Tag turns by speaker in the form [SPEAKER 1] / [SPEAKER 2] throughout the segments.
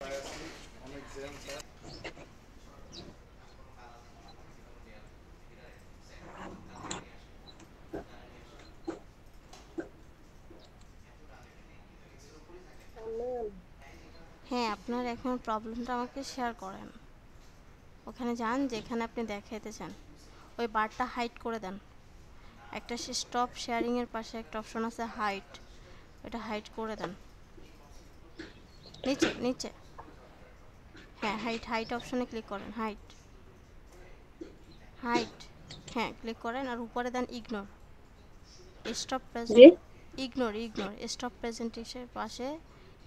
[SPEAKER 1] হ্যাঁ, আপনার এখন প্রবলেমটা আমাকে শেয়ার করেন। ওখানে যান যেখানে আপনি দেখাইতে চান, ওই বারটা হাইড করে দেন। একটা সে স্টপ শেয়ারিংয়ের পাশে একটা অপশন আছে হাইড, ওটা হাইড করে দেন। নিচে নিচে, হ্যাঁ হাইট হাইট অপশনে ক্লিক করেন। হাইট হাইট, হ্যাঁ ক্লিক করেন আর উপরে দেন ইগনোর। স্টপ
[SPEAKER 2] জি
[SPEAKER 1] প্রেজেন্ট, ইগনোর ইগনোর, স্টপ প্রেজেন্টেশনের পাশে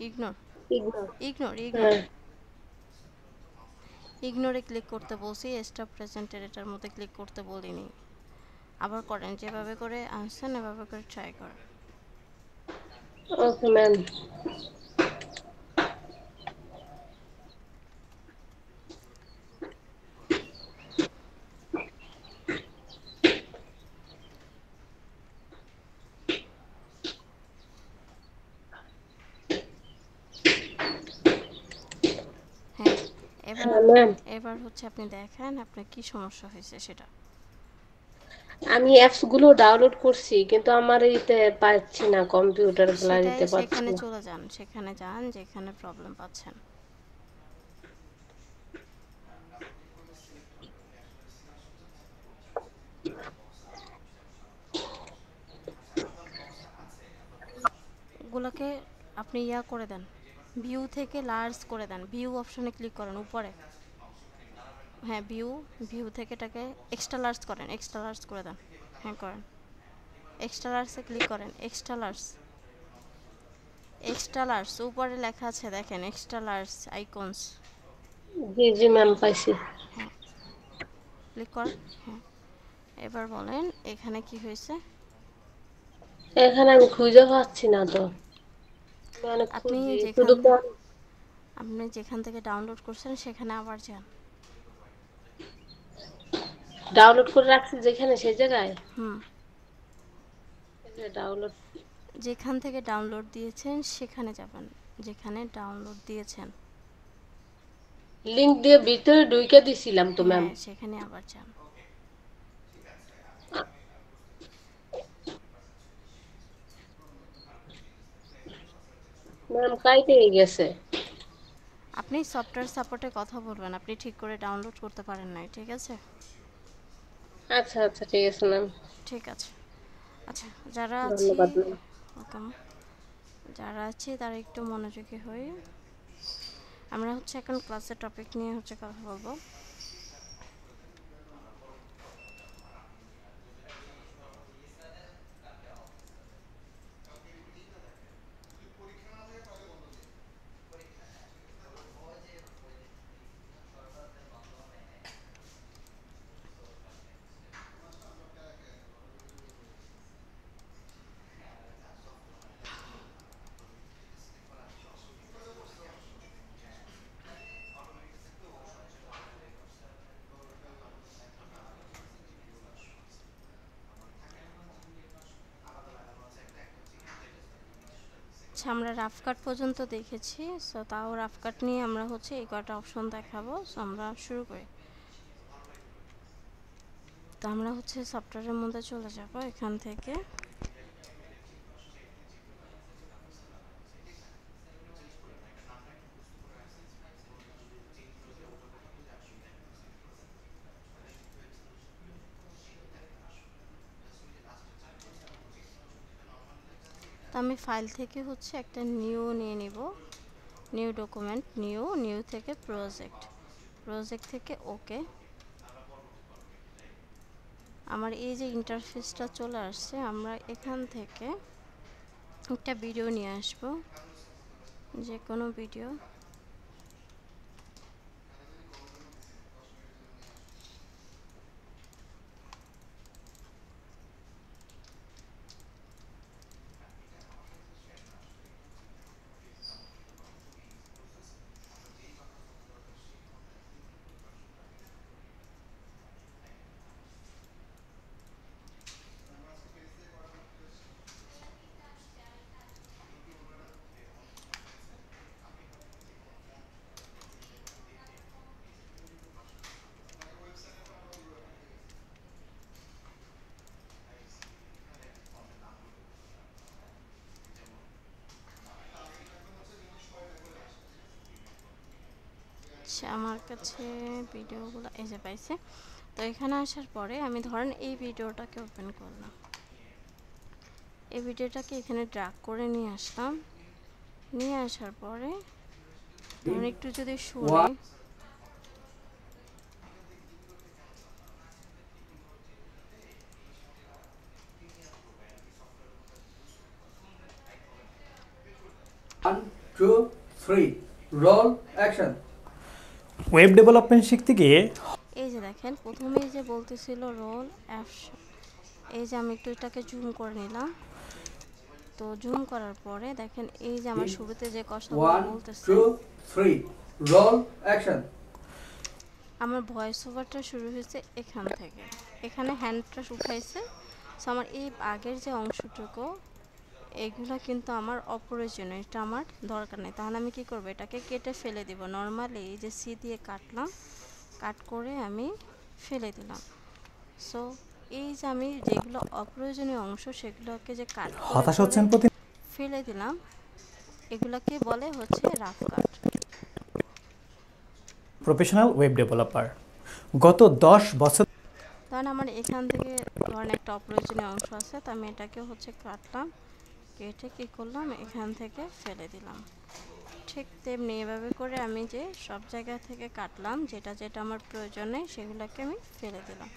[SPEAKER 1] ইগনোর,
[SPEAKER 2] ইগনোর।
[SPEAKER 1] ইগনোর ইগনোর,
[SPEAKER 2] হ্যাঁ,
[SPEAKER 1] ইগনোরে ক্লিক করতে বলছি, স্টপ প্রেজেন্টের এটার মধ্যে ক্লিক করতে বলিনি। আবার করেন, যেভাবে করে আসছেন এভাবে করে ট্রাই করেন।
[SPEAKER 2] Okay ma'am.
[SPEAKER 1] হ্যাঁ, এবার
[SPEAKER 2] হ্যাঁ ম্যাম,
[SPEAKER 1] এবার হচ্ছে আপনি দেখেন আপনার কি সমস্যা হয়েছে সেটা।
[SPEAKER 2] আমি অ্যাপস গুলো ডাউনলোড করছি কিন্তু আমার এইতে পাচ্ছি না, কম্পিউটার
[SPEAKER 1] সেটাই,
[SPEAKER 2] গ্যালারিতে পাচ্ছি
[SPEAKER 1] সেখানে
[SPEAKER 2] না।
[SPEAKER 1] চলে যান, সেখানে যান যেখানে প্রবলেম পাচ্ছেন। ওগুলোকে আপনি ইয়া করে দেন, ভিউ থেকে লার্জ করে দেন। ভিউ অপশনে ক্লিক করেন উপরে, হ্যাঁ ভিউ, ভিউ থেকে এটাকে এক্সট্রা লার্জ করেন, এক্সট্রা লার্জ করে দেন। হ্যাঁ করেন, এক্সট্রা লার্জে ক্লিক করেন। এক্সট্রা লার্জ, এক্সট্রা লার্জ উপরে লেখা আছে দেখেন, এক্সট্রা লার্জ আইকনস।
[SPEAKER 2] জি জি ম্যাম, পাইছি।
[SPEAKER 1] হ্যাঁ ক্লিক করেন। হ্যাঁ, এবার বলেন এখানে কি হয়েছে।
[SPEAKER 2] এখানে আমি খুঁজে পাচ্ছি না তো, আমি অনেক
[SPEAKER 1] আপনি
[SPEAKER 2] খুঁজি শুধু
[SPEAKER 1] যেখান, আপনি যেখান থেকে ডাউনলোড করছেন সেখানে আবার যান।
[SPEAKER 2] ডাউনলোড করে রাখছি যেখানে সেই জায়গায়।
[SPEAKER 1] হুম,
[SPEAKER 2] ডাউনলোড
[SPEAKER 1] যেখান থেকে ডাউনলোড দিয়েছেন সেখানে যাবেন, যেখানে ডাউনলোড দিয়েছেন।
[SPEAKER 2] লিংক দিয়ে ভিতরে ঢুকে দিছিলাম তো ম্যাম।
[SPEAKER 1] হ্যাঁ সেখানে আবার যান।
[SPEAKER 2] ম্যাম কাইতে গেছে।
[SPEAKER 1] আপনি সফটওয়্যার সাপোর্টে কথা বলবেন, আপনি ঠিক করে ডাউনলোড করতে পারেন নাই, ঠিক আছে?
[SPEAKER 2] আচ্ছা আচ্ছা, ঠিক আছে ম্যাম।
[SPEAKER 1] ঠিক আছে। আচ্ছা, যারা আছি,
[SPEAKER 2] ধন্যবাদ ম্যাম।
[SPEAKER 1] ওয়েলকাম, যারা আছি তারা একটু মনোযোগী হই। আমরা হচ্ছে এখন ক্লাসের টপিক নিয়ে হচ্ছে কথা বলবো। আচ্ছা, আমরা রাফ কাট পর্যন্ত দেখেছি, সো তাও রাফ কাট নিয়ে আমরা হচ্ছে এই কয়টা অপশন দেখাবো। সো আমরা শুরু করি। তো আমরা হচ্ছে সফটওয়্যারের মধ্যে চলে যাব এখান থেকে। তো আমি ফাইল থেকে হচ্ছে একটা নিউ নিয়ে নিব, নিউ ডকুমেন্ট, নিউ, নিউ থেকে প্রজেক্ট, প্রজেক্ট থেকে ওকে। আমার এই যে ইন্টারফেসটা চলে আসছে, আমরা এখান থেকে একটা ভিডিও নিয়ে আসবো, যে কোনো ভিডিও। আমার কাছে ভিডিওগুলো এই যে পাইছে। তো এখানে আসার পরে আমি ধরেন এই ভিডিওটাকে ওপেন করলাম, এই ভিডিওটাকে এখানে ড্র্যাগ করে নিয়ে আসলাম। নিয়ে আসার পরে ধরেন একটু যদি শুনে
[SPEAKER 3] ওয়েব ডেভেলপমেন্ট শিখতে গিয়ে
[SPEAKER 1] এই যে দেখেন প্রথমেই যে বলতেছিল রোল অ্যাকশন, এই যে আমি একটু এটাকে জুম করে নিলাম। তো জুম করার পরে দেখেন এই যে আমার শুরুতে যে কথাগুলো বলতেছে, আমার ভয়েস ওভারটা শুরু হয়েছে এখান থেকে, এখানে হ্যান্ডটা উঠাইছে। সো আমার এই আগের যে অংশটুকু এগুলো কিন্তু আমার অপ্রয়োজনীয়, এটা আমার দরকার নেই। তাহলে আমি কি করব, এটাকে কেটে ফেলে দিব। নর্মালি এই যে সি দিয়ে কাটলাম, কাট করে আমি ফেলে দিলাম। সো এই যে আমি যেগুলো অপ্রয়োজনীয় অংশ সেগুলোকে যে কাট
[SPEAKER 3] হতাশ
[SPEAKER 1] করে
[SPEAKER 3] হচ্ছেন
[SPEAKER 1] ফেলে দিলাম, এগুলোকে বলে হচ্ছে রাফ কাট।
[SPEAKER 3] প্রফেশনাল ওয়েব ডেভেলপার গত 10 বছর।
[SPEAKER 1] তাহলে আমার এখান থেকে ধরেন একটা অপ্রয়োজনীয় অংশ আছে, তো আমি এটাকে হচ্ছে কাটলাম, কেটে কী করলাম এখান থেকে ফেলে দিলাম। ঠিক তেমনি এভাবে করে আমি যে সব জায়গা থেকে কাটলাম, যেটা যেটা আমার প্রয়োজন নেই সেগুলোকে আমি ফেলে দিলাম।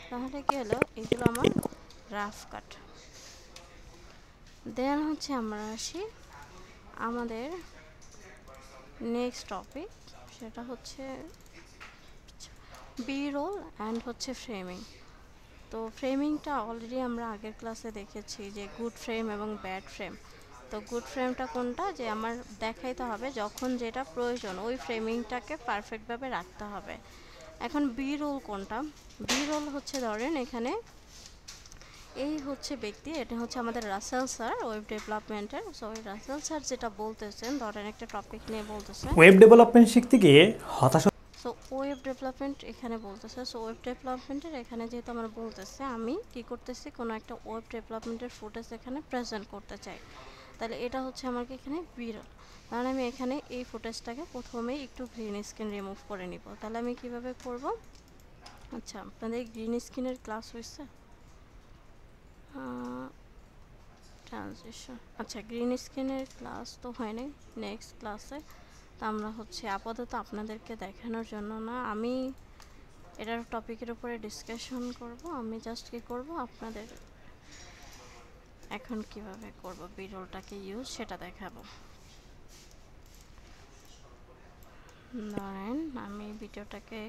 [SPEAKER 1] তাহলে কী হলো, এগুলো আমার রাফ কাট। দেন হচ্ছে আমরা আসি আমাদের নেক্সট টপিক, সেটা হচ্ছে বি রোল অ্যান্ড হচ্ছে ফ্রেমিং। তো ফ্রেমিংটা অলরেডি আমরা আগের ক্লাসে দেখেছি যে গুড ফ্রেম এবং ব্যাড ফ্রেম। তো গুড ফ্রেমটা কোনটা, যে আমার দেখাইতে হবে যখন যেটা প্রয়োজন ওই ফ্রেমিংটাকে পারফেক্টভাবে রাখতে হবে। এখন বি রোল কোনটা, বি রোল হচ্ছে ধরেন এখানে এই হচ্ছে ব্যক্তি, এটা হচ্ছে আমাদের রাসেল স্যার ওয়েব ডেভেলপমেন্টের। সো ওই রাসেল স্যার যেটা বলতেছেন, ধরেন একটা টপিক নিয়ে বলতেছেন
[SPEAKER 3] ওয়েব ডেভেলপমেন্ট শিখতে গিয়ে হতাশ।
[SPEAKER 1] সো ওয়েব ডেভেলপমেন্ট এখানে বলতেছে। সো ওয়েব ডেভেলপমেন্টের এখানে যেহেতু আমার বলতেছে, আমি কি করতেছি, কোনো একটা ওয়েব ডেভেলপমেন্টের ফুটেজ এখানে প্রেজেন্ট করতে চাই, তাহলে এটা হচ্ছে আমাকে এখানে বিরল। তাহলে আমি এখানে এই ফুটেজটাকে প্রথমেই একটু গ্রিন স্ক্রিন রিমুভ করে নিব। তাহলে আমি কিভাবে করব, আচ্ছা আপনাদের গ্রিন স্ক্রিনের ক্লাস হয়েছে ট্রানজিশন, আচ্ছা গ্রিন স্ক্রিনের ক্লাস তো হয়নি, নেক্সট ক্লাসে। তো আমরা হচ্ছে আপাতত আপনাদেরকে দেখানোর জন্য না, আমি এটার টপিকের উপরে ডিসকাশন করব। আমি জাস্ট কি করব, আপনাদের এখন কিভাবে করব বিরলটাকে ইউজ সেটা দেখাবো। ধরেন আমি ভিডিওটাকে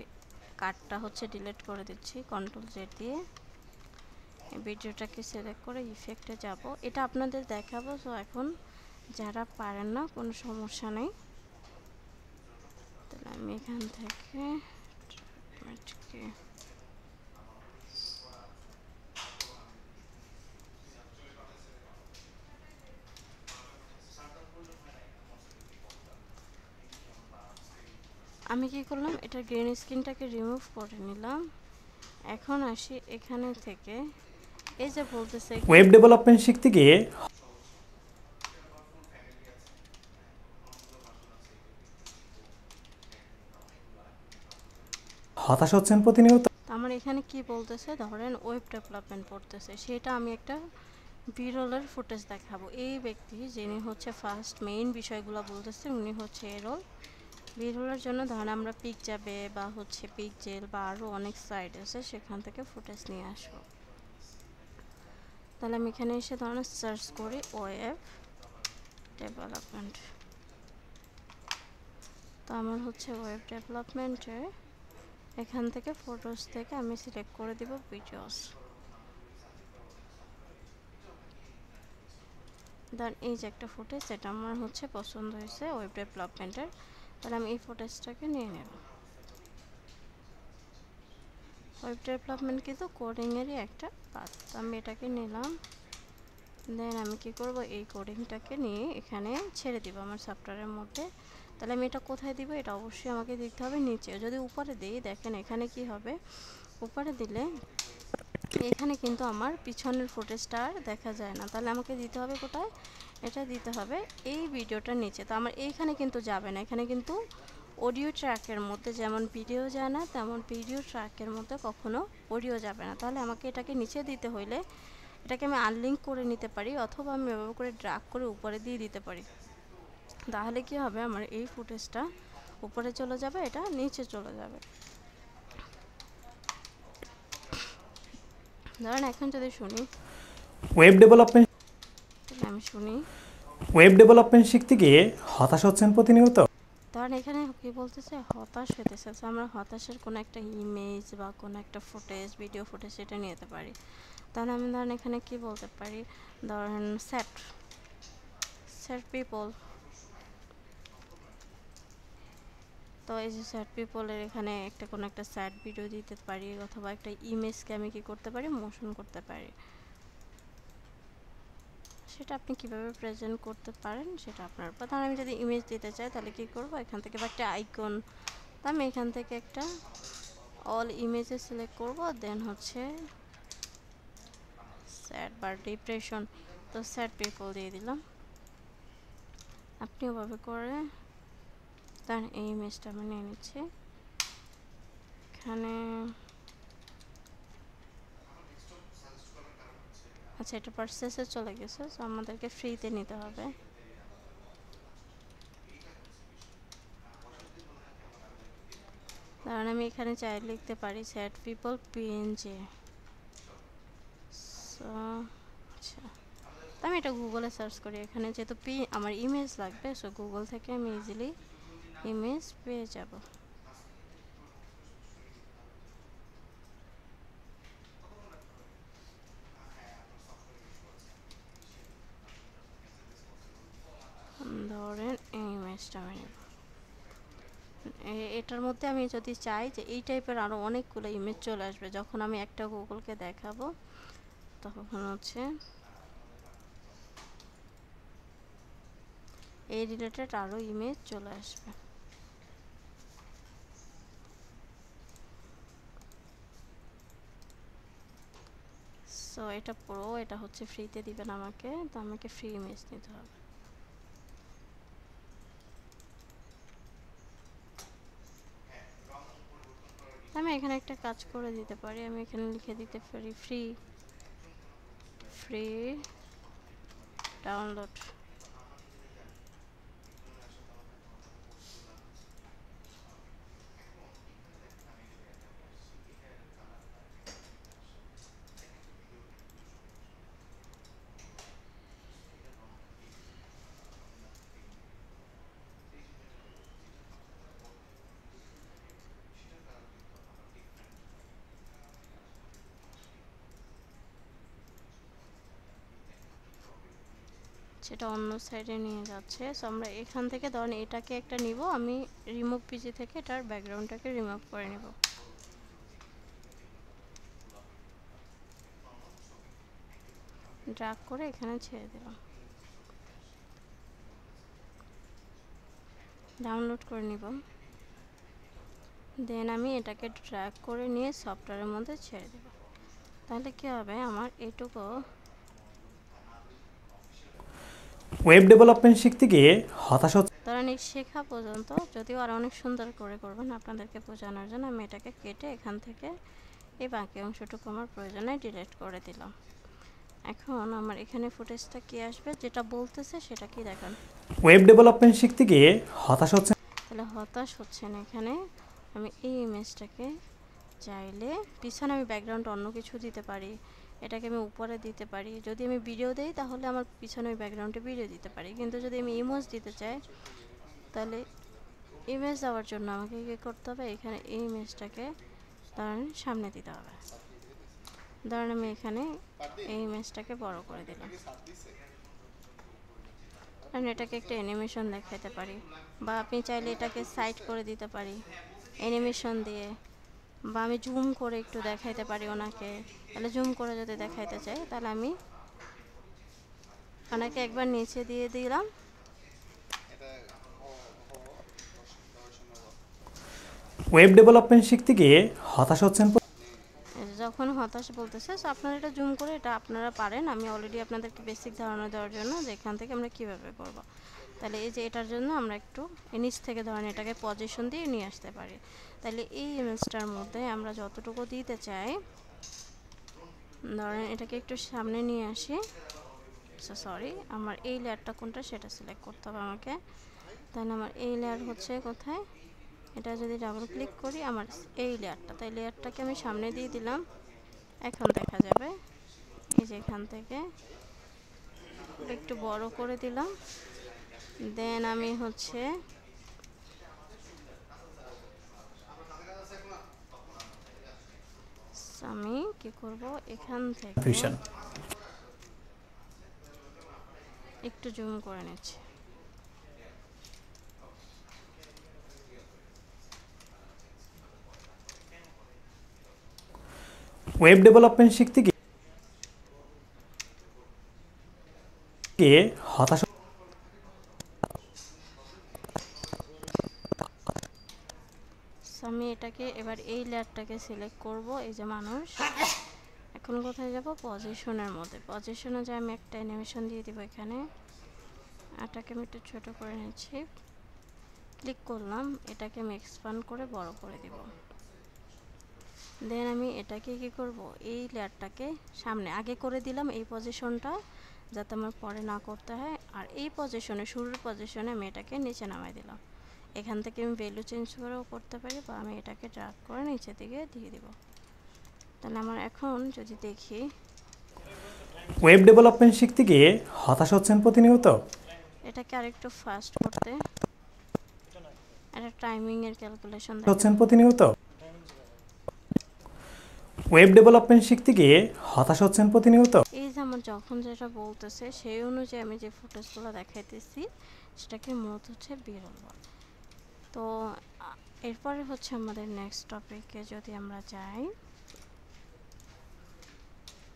[SPEAKER 1] কাটটা হচ্ছে ডিলিট করে দিচ্ছি কন্ট্রোল জেড দিয়ে, এই ভিডিওটাকে সিলেক্ট করে ইফেক্টে যাব, এটা আপনাদের দেখাবো। সো এখন যারা পারেন না কোনো সমস্যা নেই, তাহলে আমি এখান থেকে আমি কি করলাম, এটা গ্রিন স্ক্রিনটাকে রিমুভ করে নিলাম। এখন আসি এখানে থেকে, এই যে বলতেছে
[SPEAKER 3] ওয়েব ডেভেলপমেন্ট শিখতে গিয়ে হতাশ হচ্ছেন প্রতিনিয়ত।
[SPEAKER 1] আমার এখানে কি বলতেছে, ধরেন ওয়েব ডেভেলপমেন্ট পড়তেছে, সেটা আমি একটা বিরলের ফুটেজ দেখাবো। এই ব্যক্তি যিনি হচ্ছে ফার্স্ট মেইন বিষয়গুলো বলতেছে উনি হচ্ছে এরোল। বিরলের জন্য ধরেন আমরা পিক যাবে বা হচ্ছে পিক জেল বা আরও অনেক সাইট আছে, সেখান থেকে ফুটেজ নিয়ে আসবো। তাহলে আমি এখানে এসে ধরেন সার্চ করি ওয়েব ডেভেলপমেন্ট। তো আমার হচ্ছে ওয়েব ডেভেলপমেন্টে এখান থেকে ফটোস থেকে আমি সিলেক্ট করে দিব ভিডিওস। দেন এই যে একটা ফুটেজ, এটা আমার হচ্ছে পছন্দ হয়েছে ওয়েব ডেভেলপমেন্টের, তাহলে আমি এই ফুটেজটাকে নিয়ে নেব। ওয়েব ডেভেলপমেন্ট কিন্তু কোডিংয়েরই একটা পার্ট, তো আমি এটাকে নিলাম। দেন আমি কি করব, এই কোডিংটাকে নিয়ে এখানে ছেড়ে দিব আমার সফটওয়্যারের মধ্যে। তাহলে আমি এটা কোথায় দিব, এটা অবশ্যই আমাকে দিতে হবে নিচে। যদি উপরে দিই, দেখেন এখানে কি হবে, উপরে দিলে এখানে কিন্তু আমার পিছনের ফুটেজটা আর দেখা যায় না। তাহলে আমাকে দিতে হবে কোথায়, এটা দিতে হবে এই ভিডিওটার নিচে। তো আমার এইখানে কিন্তু যাবে না, এখানে কিন্তু অডিও ট্র্যাকের মধ্যে যেমন ভিডিও যায় না, তেমন ভিডিও ট্র্যাকের মধ্যে কখনো অডিও যাবে না। তাহলে আমাকে এটাকে নিচে দিতে হইলে এটাকে আমি আনলিঙ্ক করে নিতে পারি, অথবা আমি এভাবে করে ড্র্যাগ করে উপরে দিয়ে দিতে পারি। তাহলে কি হবে, আমার এই ফুটেজটা উপরে চলে যাবে, এটা নিচে চলে যাবে। ধরেন এখন যদি শুনি,
[SPEAKER 3] ওয়েব ডেভেলপমেন্ট
[SPEAKER 1] আমি শুনি,
[SPEAKER 3] শিখতে গিয়ে হতাশ হচ্ছেন প্রতিনিয়ত।
[SPEAKER 1] ধরেন এখানে কি বলতেছে, হতাশ হইতেছে। আমরা হতাশের কোনো একটা ইমেজ বা কোনো একটা ফুটেজ, ভিডিও ফুটেজ এটা নিতে পারি। তাহলে আমি ধরেন এখানে কি বলতে পারি, ধরেন স্যাড পিপল। তো এই যে স্যাড পিপলের এখানে একটা কোনো একটা স্যাড ভিডিও দিতে পারি, অথবা একটা ইমেজকে আমি কি করতে পারি, মোশন করতে পারি। সেটা আপনি কিভাবে প্রেজেন্ট করতে পারেন সেটা আপনার উপর। তাহলে আমি যদি ইমেজ দিতে চাই তাহলে কি করব, এখান থেকে বা একটা আইকন, আমি এখান থেকে একটা অল ইমেজে সিলেক্ট করব, দেন হচ্ছে স্যাড বা ডিপ্রেশন, তো স্যাড পিপল দিয়ে দিলাম। আপনি ওভাবে করে তার এই ইমেজটা আমি নিয়ে নিচ্ছি। এখানে আচ্ছা, এটা পারচেসে চলে গেছে, সো আমাদেরকে ফ্রিতে নিতে হবে। কারণ আমি এখানে চাই লিখতে পারি স্যাড পিপল পিএনজি। সো আচ্ছা, তো আমি এটা গুগলে সার্চ করি। এখানে যেহেতু আমার ইমেজ লাগবে, সো গুগল থেকে আমি ইজিলি ইমেজ পেয়ে যাব। ধরেন এই ইমেজটা আমি নেব। এটার মধ্যে আমি যদি চাই যে এই টাইপের আরও অনেকগুলো ইমেজ চলে আসবে, যখন আমি একটা গুগলকে দেখাবো তখন হচ্ছে এই রিলেটেড আরও ইমেজ চলে আসবে। সো এটা পুরো, এটা হচ্ছে ফ্রিতে দিবেন আমাকে, তো আমাকে ফ্রি ইমেজ নিতে হবে। আমি এখানে একটা কাজ করে দিতে পারি, আমি এখানে লিখে দিতে পারি ফ্রি ডাউনলোড। সেটা অন্য সাইডে নিয়ে যাচ্ছে। সো আমরা এখান থেকে ধরেন এটাকে একটা নিব, আমি রিমুভ পিজি থেকে এটার ব্যাকগ্রাউন্ডটাকে রিমুভ করে নেব। ড্র্যাগ করে এখানে ছেড়ে দিলাম, ডাউনলোড করে নিব। দেন আমি এটাকে ড্র্যাগ করে নিয়ে সফটওয়্যারের মধ্যে ছেড়ে দেব। তাহলে কি হবে, আমার এইটুকু
[SPEAKER 3] ওয়েব ডেভেলপমেন্ট শিখতে গিয়ে হতাশ হচ্ছে।
[SPEAKER 1] ধরেন এই শেখা পর্যন্ত, যদিও আর অনেক সুন্দর করে করবেন আপনাদেরকে বোঝানোর জন্য, আমি এটাকে কেটে এখান থেকে এই বাকি অংশটুকু আমার প্রয়োজনে ডিলিট করে দিলাম। এখন আমার এখানে ফুটেজটা কি আসবে, যেটা বলতেছে সেটা কি দেখান।
[SPEAKER 3] ওয়েব ডেভেলপমেন্ট শিখতে গিয়ে হতাশ হচ্ছে।
[SPEAKER 1] তাহলে হতাশ হচ্ছেন, এখানে আমি এই ইমেজটাকে চাইলে পিছনে আমি ব্যাকগ্রাউন্ড অন্য কিছু দিতে পারি, এটাকে আমি উপরে দিতে পারি। যদি আমি ভিডিও দেই তাহলে আমার পিছনে ওই ব্যাকগ্রাউন্ডে ভিডিও দিতে পারি, কিন্তু যদি আমি ইমেজ দিতে চাই তাহলে ইমেজ দেওয়ার জন্য আমাকে কী করতে হবে, এখানে এই ইমেজটাকে ধরেন সামনে দিতে হবে। ধরেন আমি এখানে এই ইমেজটাকে বড় করে দিলাম, আমি এটাকে একটা অ্যানিমেশন দেখাতে পারি, বা আপনি চাইলে এটাকে সাইড করে দিতে পারি অ্যানিমেশন দিয়ে, বা আমি জুম করে একটু দেখাইতে পারি ওনাকে। তাহলে জুম করে যদি দেখাইতে চাই তাহলে আমি ওনাকে একবার নিচে দিয়ে দিলাম,
[SPEAKER 3] ওয়েব ডেভেলপমেন্ট শিখতে গিয়ে হতাশ হচ্ছেন।
[SPEAKER 1] যখন হতাশ বলতেছে, সো আপনারা এটা জুম করে এটা আপনারা পারেন। আমি অলরেডি আপনাদেরকে বেসিক ধারণা দেওয়ার জন্য যে এখান থেকে আমরা কীভাবে করব। তাহলে এই যে এটার জন্য আমরা একটু নিচ থেকে ধরেন এটাকে পজিশন দিয়ে নিয়ে আসতে পারি। তাহলে এই ইমেজটার মধ্যে আমরা যতটুকু দিতে চাই, ধরেন এটাকে একটু সামনে নিয়ে আসি। সরি, আমার এই লেয়ারটা কোনটা সেটা সিলেক্ট করতে হবে আমাকে। তাহলে আমার এই লেয়ার হচ্ছে কোথায়, এটা যদি ডাবল ক্লিক করি আমার এই লেয়ারটা, তাই লেয়ারটাকে আমি সামনে দিয়ে দিলাম। এখন দেখা যাবে এই যে এখান থেকে একটু বড় করে দিলাম। দেন আমি হচ্ছে আমি কি করব, এখান থেকে
[SPEAKER 3] কনফিউশন।
[SPEAKER 1] একটু জুম করে নিচ্ছি।
[SPEAKER 3] ওয়েব ডেভেলপমেন্ট শিখতে গিয়ে হতাশা
[SPEAKER 1] আমি এটাকে এবার এই লেয়ারটাকে সিলেক্ট করব, এই যে মানুষ। এখন কোথায় যাব, পজিশনের মধ্যে। পজিশনে যে আমি একটা অ্যানিমেশন দিয়ে দিব এখানে। এটাকে আমি একটু ছোট করে নিচ্ছি, ক্লিক করলাম, এটাকে আমি এক্সপ্যান্ড করে বড় করে দিব। দেন আমি এটাকে কি করব, এই লেয়ারটাকে সামনে আগে করে দিলাম এই পজিশনটা, যাতে আমার পরে না করতে হয়। আর এই পজিশনে, শুরুর পজিশনে আমি এটাকে নিচে নামাই দিলাম। এখান থেকে আমি ভ্যালু চেঞ্জ করেও করতে পারি, বা আমি এটাকে ড্র্যাগ করে নিচের দিকে দিয়ে দিব। তাহলে আমার এখন যদি দেখি,
[SPEAKER 3] ওয়েব ডেভেলপমেন্ট শিখতে গিয়ে হতাশ হচ্ছেন প্রতিনিয়ত?
[SPEAKER 1] এটাকে আরেকটু ফাস্ট করতে, একটা টাইমিং এর ক্যালকুলেশন
[SPEAKER 3] হচ্ছেন প্রতিনিয়ত? ওয়েব ডেভেলপমেন্ট শিখতে গিয়ে হতাশ হচ্ছেন প্রতিনিয়ত?
[SPEAKER 1] এই যে আমার যখন যেটা বলতেছে সেই অনুযায়ী আমি যে ফুটেজগুলো দেখাইতেছি সেটাকে মূলত হচ্ছে বিরল বলে। তো এরপরে হচ্ছে আমাদের নেক্সট টপিকে যদি আমরা যাই,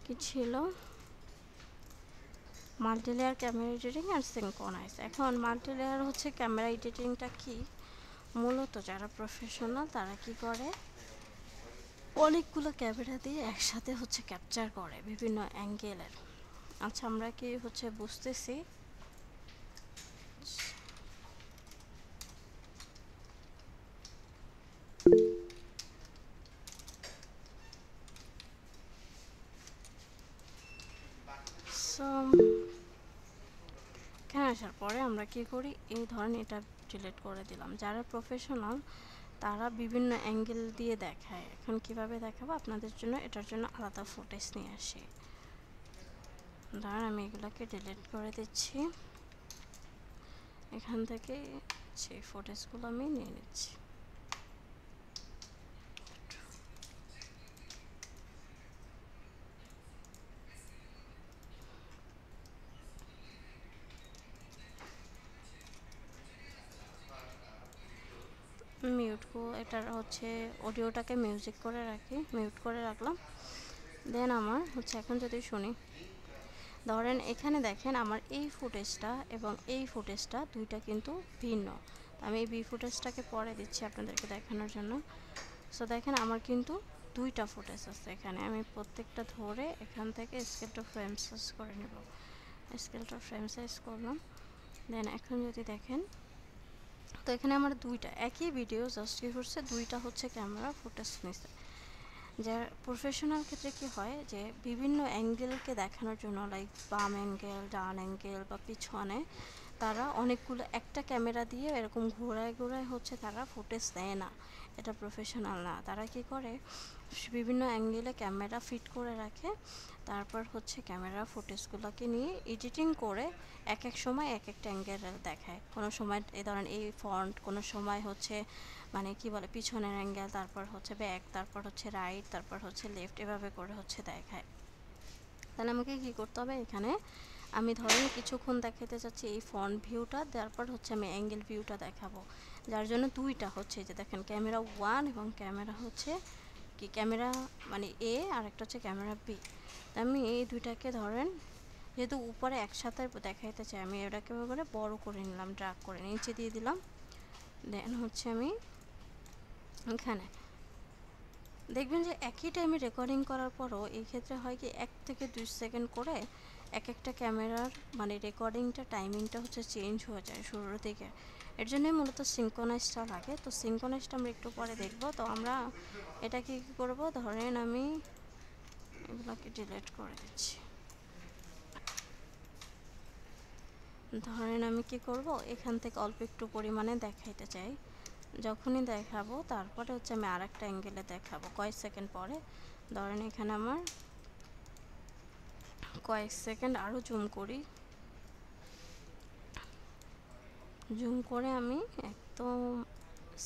[SPEAKER 1] কি ছিল, মাল্টিলেয়ার ক্যামেরা এডিটিং আর সিনক্রোনাইজ। এখন মাল্টিলেয়ার হচ্ছে ক্যামেরা এডিটিংটা কি, মূলত যারা প্রফেশনাল তারা কি করে, অনেকগুলো ক্যামেরা দিয়ে একসাথে হচ্ছে ক্যাপচার করে বিভিন্ন অ্যাঙ্গেলের। আচ্ছা, আমরা কি হচ্ছে বুঝতেছি, সো এখানে আসার পরে আমরা কি করি, এই ধরনের এটা ডিলিট করে দিলাম। যারা প্রফেশনাল তারা বিভিন্ন অ্যাঙ্গেল দিয়ে দেখায়। এখন কিভাবে দেখাবো আপনাদের জন্য, এটার জন্য আলাদা ফুটেজ নিয়ে আসি। ধরেন আমি এগুলোকে ডিলিট করে দিচ্ছি, এখান থেকে সেই ফুটেজগুলো আমি নিয়ে নিচ্ছি। এটার হচ্ছে অডিওটাকে মিউজিক করে রাখি, মিউট করে রাখলাম। দেন আমার হচ্ছে এখন যদি শুনি, ধরেন এখানে দেখেন আমার এই ফুটেজটা এবং এই ফুটেজটা দুইটা কিন্তু ভিন্ন। আমি এই বি ফুটেজটাকে পরে দিচ্ছি আপনাদেরকে দেখানোর জন্য। সো দেখেন আমার কিন্তু দুইটা ফুটেজ আছে এখানে। আমি প্রত্যেকটা ধরে এখান থেকে স্কেল টু ফ্রেম সাইজ করে নেব, স্কেল টু ফ্রেম সাইজ করলাম। দেন এখন যদি দেখেন, তো এখানে আমার দুইটা একই ভিডিও, জাস্ট কি করছে দুইটা হচ্ছে ক্যামেরা ফুটেজ নিছে। যার প্রফেশনাল ক্ষেত্রে কি হয় যে বিভিন্ন অ্যাঙ্গেলকে দেখানোর জন্য, লাইক বাম অ্যাঙ্গেল, ডান অ্যাঙ্গেল বা পিছনে, তারা অনেকগুলো একটা ক্যামেরা দিয়ে এরকম ঘোরায় ঘোরায় হচ্ছে তারা ফুটেজ দেয় না। এটা প্রফেশনাল না। তারা কি করে, বিভিন্ন অ্যাঙ্গেলে ক্যামেরা ফিট করে রাখে, তারপর হচ্ছে ক্যামেরা ফুটেজগুলোকে নিয়ে এডিটিং করে এক এক সময় এক একটা অ্যাঙ্গেল দেখায়। কোনো সময় এই ধরেন এই ফ্রন্ট, কোনো সময় হচ্ছে মানে কি বলে পিছনের অ্যাঙ্গেল, তারপর হচ্ছে ব্যাক, তারপর হচ্ছে রাইট, তারপর হচ্ছে লেফট, এভাবে করে হচ্ছে দেখায়। তাহলে আমাকে কী করতে হবে, এখানে আমি ধরেন কিছুক্ষণ দেখাতে চাচ্ছি এই ফ্রন্ট ভিউটা, তারপর হচ্ছে আমি অ্যাঙ্গেল ভিউটা দেখাবো। যার জন্য দুইটা হচ্ছে, যে দেখেন ক্যামেরা 1 এবং ক্যামেরা হচ্ছে কি ক্যামেরা মানে এ, আর একটা হচ্ছে ক্যামেরা বি। আমি এই দুইটাকে ধরেন যেহেতু উপরে একসাথে দেখাইতে চাই, আমি এটাকে করে বড় করে নিলাম, ড্র্যাগ করে নিচে দিয়ে দিলাম। দেন হচ্ছে আমি এখানে দেখবেন যে একই টাইমে রেকর্ডিং করার পরও এই ক্ষেত্রে হয় কি 1 থেকে 2 সেকেন্ড করে এক একটা ক্যামেরার মানে রেকর্ডিংটা টাইমিংটা হচ্ছে চেঞ্জ হয়ে যায় শুরুর দিকে, এর জন্যই মূলত সিঙ্কোনাইজটা লাগে। তো সিঙ্কোনাইজটা আমরা একটু পরে দেখব। তো আমরা এটাকে কী করবো, ধরেন আমি এগুলোকে ডিলিট করে দিচ্ছি। ধরেন আমি কি করব, এখান থেকে অল্প একটু পরিমাণে দেখাইতে চাই, যখনই দেখাবো তারপরে হচ্ছে আমি আর একটা অ্যাঙ্গেলে দেখাবো কয়েক সেকেন্ড পরে। ধরেন এখানে আমার কয়েক সেকেন্ড আরও জুম করি, জুম করে আমি একদম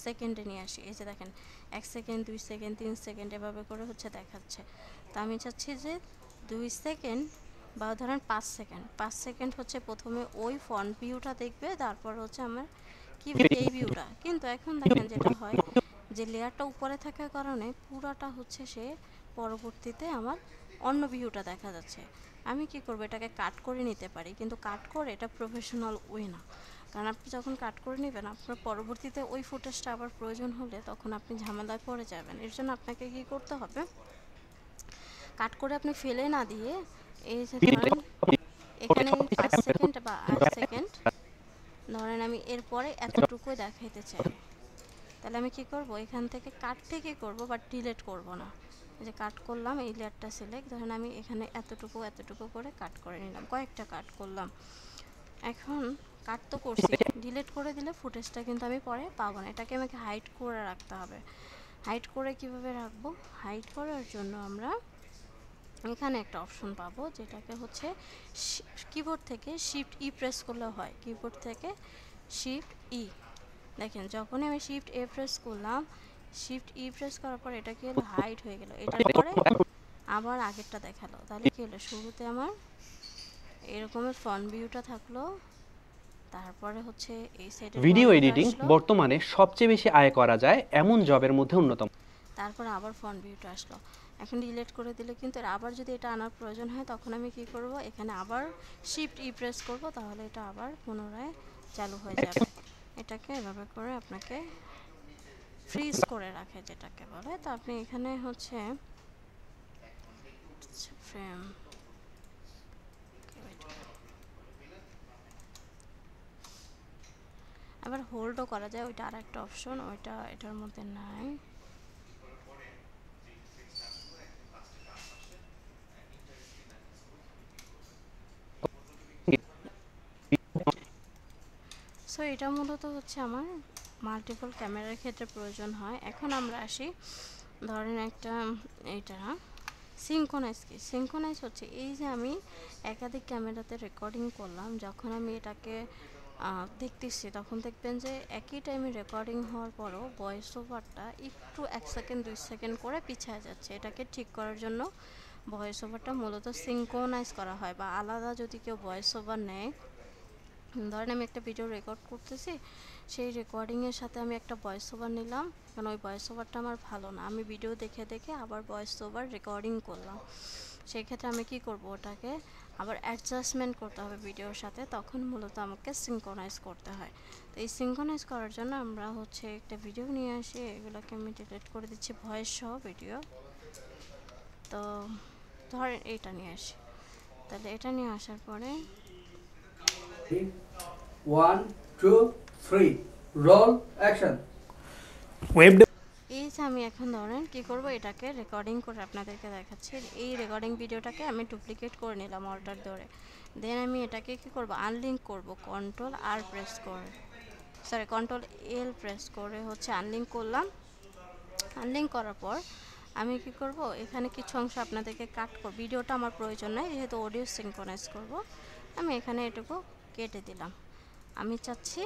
[SPEAKER 1] সেকেন্ডে নিয়ে আসি। এই যে দেখেন 1 সেকেন্ড 2 সেকেন্ড 3 সেকেন্ড এভাবে করে হচ্ছে দেখাচ্ছে। তা আমি চাচ্ছি যে 2 সেকেন্ড বা ধরেন 5 সেকেন্ড হচ্ছে প্রথমে ওই ফ্রন্ট ভিউটা দেখবে, তারপর হচ্ছে আমার কি এই ভিউটা। কিন্তু এখন দেখেন যেটা হয় যে লেয়ারটা উপরে থাকার কারণে পুরাটা হচ্ছে সে পরবর্তীতে আমার অন্য ভিউটা দেখা যাচ্ছে। আমি কি করব, এটাকে কাট করে নিতে পারি, কিন্তু কাট করে এটা প্রফেশনাল ওয়ে না। কারণ আপনি যখন কাট করে নেবেন আপনার পরবর্তীতে ওই ফুটেজটা আবার প্রয়োজন হলে তখন আপনি ঝামেলায় পড়ে যাবেন। এর জন্য আপনাকে কি করতে হবে, কাট করে আপনি ফেলে না দিয়ে এই যে ধরেন এখানে 5 সেকেন্ড বা 8 সেকেন্ড ধরেন আমি এরপরে এতটুকুই দেখাইতে চাই, তাহলে আমি কি করব, এখান থেকে কাট থেকে করব বাট ডিলিট করব না। যে কাট করলাম এই লেয়ারটা সিলেক্ট, ধরেন আমি এখানে এতটুকু এতটুকু করে কাট করে নিলাম, কয়েকটা কাট করলাম। এখন কাট তো করছি, ডিলিট করে দিলে ফুটেজটা কিন্তু আমি পরে পাবো না। এটাকে আমাকে হাইড করে রাখতে হবে। হাইড করে কিভাবে রাখবো, হাইড করার জন্য আমরা এখানে একটা অপশন পাবো, যেটাকে হচ্ছে কিবোর্ড থেকে শিফট ই প্রেস করলে হয়। কিবোর্ড থেকে শিফট ই, দেখেন যখনই আমি শিফট এ প্রেস করলাম, শিফট ই প্রেস করার পর এটা কি হলো, হাইড হয়ে গেল। এটার পরে আবার আগেরটা দেখালো, তাহলে কি হলো, শুরুতে আমার এরকমের ফ্রন্ট ভিউটা থাকলো, তারপরে হচ্ছে এই সাইডে
[SPEAKER 4] ভিডিও এডিটিং বর্তমানে সবচেয়ে বেশি আয় করা যায় এমন জবের মধ্যে অন্যতম।
[SPEAKER 1] তারপরে আবার ফ্রন্ট ভিউটা আসলো। এখন ডিলিট করে দিলে কিন্তু আবার যদি এটা আনার প্রয়োজন হয় তখন আমি কি করব, এখানে আবার শিফট ই প্রেস করব, তাহলে এটা আবার পুনরায় চালু হয়ে যাবে। এটাকে এভাবে করে আপনাকে ফ্রিজ করে রাখে যেটাকে বলে। তো আপনি এখানে হচ্ছে ফ্রেম আবার হোল্ডও করা যায়, ওইটা আর একটা অপশন, ওইটা এটার মধ্যে নাই। সো এটা মূলত হচ্ছে আমার মাল্টিপল ক্যামেরার ক্ষেত্রে প্রয়োজন হয়। এখন আমরা আসি, ধরেন একটা এইটা সিঙ্কোনাইজ। কি সিঙ্কোনাইজ হচ্ছে এই যে আমি একাধিক ক্যামেরাতে রেকর্ডিং করলাম, যখন আমি এটাকে দেখতেছি তখন দেখবেন যে একই টাইমে রেকর্ডিং হওয়ার পরও ভয়েস ওভারটা একটু 1 সেকেন্ড 2 সেকেন্ড করে পিছিয়ে যাচ্ছে। এটাকে ঠিক করার জন্য ভয়েস ওভারটা মূলত সিঙ্কোনাইজ করা হয়, বা আলাদা যদি কেউ ভয়েস ওভার নেয়, ধরেন আমি একটা ভিডিও রেকর্ড করতেছি, সেই রেকর্ডিংয়ের সাথে আমি একটা ভয়েস ওভার নিলাম, কারণ ওই ভয়েস ওভারটা আমার ভালো না, আমি ভিডিও দেখে দেখে আবার ভয়েস ওভার রেকর্ডিং করলাম। সেই ক্ষেত্রে আমি কি করব, ওটাকে আবার অ্যাডজাস্টমেন্ট করতে হবে ভিডিওর সাথে, তখন মূলত আমাকে সিঙ্কোনাইজ করতে হয়। তো এই সিঙ্কোনাইজ করার জন্য আমরা হচ্ছে একটা ভিডিও নিয়ে আসি, এগুলোকে আমি ডিলিট করে দিচ্ছি ভয়েস সহ ভিডিও। তো ধরেন এইটা নিয়ে আসি, তাহলে এটা নিয়ে আসার পরে
[SPEAKER 5] 1 2 3 রোল অ্যাকশন।
[SPEAKER 3] ওয়েব
[SPEAKER 1] এই যে আমি এখন ধরেন কি করব, এটাকে রেকর্ডিং করে আপনাদেরকে দেখাচ্ছি। এই রেকর্ডিং ভিডিওটাকে আমি ডুপ্লিকেট করে নিলাম অল্টার ধরে, দেন আমি এটাকে কি করব, আনলিঙ্ক করব, কন্ট্রোল আর প্রেস করে, সরি কন্ট্রোল এল প্রেস করে হচ্ছে আনলিঙ্ক করলাম। আনলিঙ্ক করার পর আমি কি করব, এখানে কিছু অংশ আপনাদেরকে কাট করব, ভিডিওটা আমার প্রয়োজন নাই যেহেতু অডিও সিঙ্কোনাইজ করব, আমি এখানে এটুকু কেটে দিলাম। আমি চাচ্ছি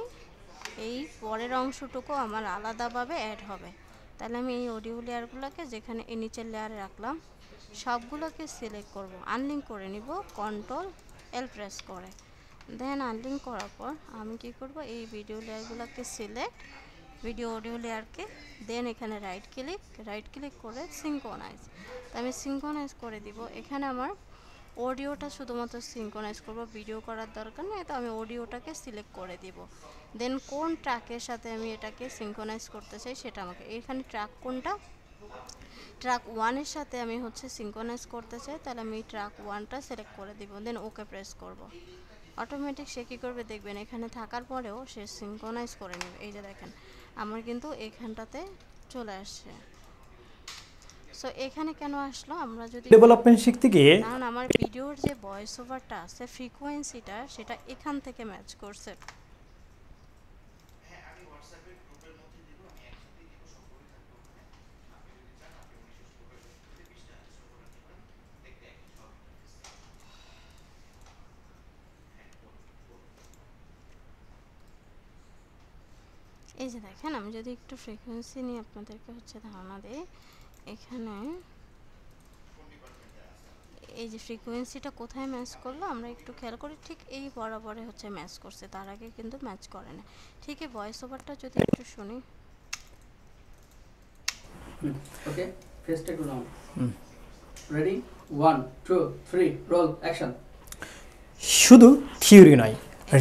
[SPEAKER 1] এই পরের অংশটুকু আমার আলাদাভাবে অ্যাড হবে, তাহলে আমি এই অডিও লেয়ারগুলোকে যেখানে এই নিচের লেয়ারে রাখলাম সবগুলোকে সিলেক্ট করব, আনলিঙ্ক করে নিব কন্ট্রোল এল প্রেস করে। দেন আনলিঙ্ক করার পর আমি কি করব, এই ভিডিও লেয়ারগুলোকে সিলেক্ট, ভিডিও অডিও লেয়ারকে, দেন এখানে রাইট ক্লিক করে সিঙ্কোনাইজ। তো আমি সিঙ্কোনাইজ করে দিব। এখানে আমার অডিওটা শুধুমাত্র সিঙ্কোনাইজ করব, ভিডিও করার দরকার নেই, তো আমি অডিওটাকে সিলেক্ট করে দিব। দেন কোন ট্র্যাকের সাথে আমি এটাকে সিঙ্কোনাইজ করতে চাই সেটা আমাকে, এখানে ট্র্যাক কোনটা ট্র্যাক 1 এর সাথে আমি হচ্ছে সিঙ্ক্রোনাইজ করতে চাই, তাহলে আমি ট্র্যাক 1টা সিলেক্ট করে দিব, দেন ওকে প্রেস করব। অটোমেটিক সে কী করবে দেখবেন, এখানে থাকার পরেও সে সিঙ্ক্রোনাইজ করে নেবে। এই যে দেখেন আমার কিন্তু এখানটাতে চলে আসছে। সো এখানে কেন আসলো, আমরা যদি
[SPEAKER 3] ডেভেলপমেন্ট শিখতে গিয়ে
[SPEAKER 1] কারণ আমার ভিডিওর যে ভয়েস ওভারটা আছে ফ্রিকোয়েন্সিটা সেটা এখান থেকে ম্যাচ করছে। এই যে দেখেন আমি যদি একটু ফ্রিকোয়েন্সি নিয়ে আপনাদেরকে হচ্ছে ধারণা দিই, এখানে এই যে ফ্রিকোয়েন্সিটা কোথায় ম্যাচ করলো আমরা একটু খেয়াল করি, ঠিক এই বরাবরে হচ্ছে ম্যাচ করছে, তার আগে কিন্তু ম্যাচ করে না। ঠিক এই ভয়েস ওভারটা যদি একটু শুনি।
[SPEAKER 5] Okay, first take round. Ready? 1, 2, 3, roll, action.
[SPEAKER 3] শুধু থিওরি নয়,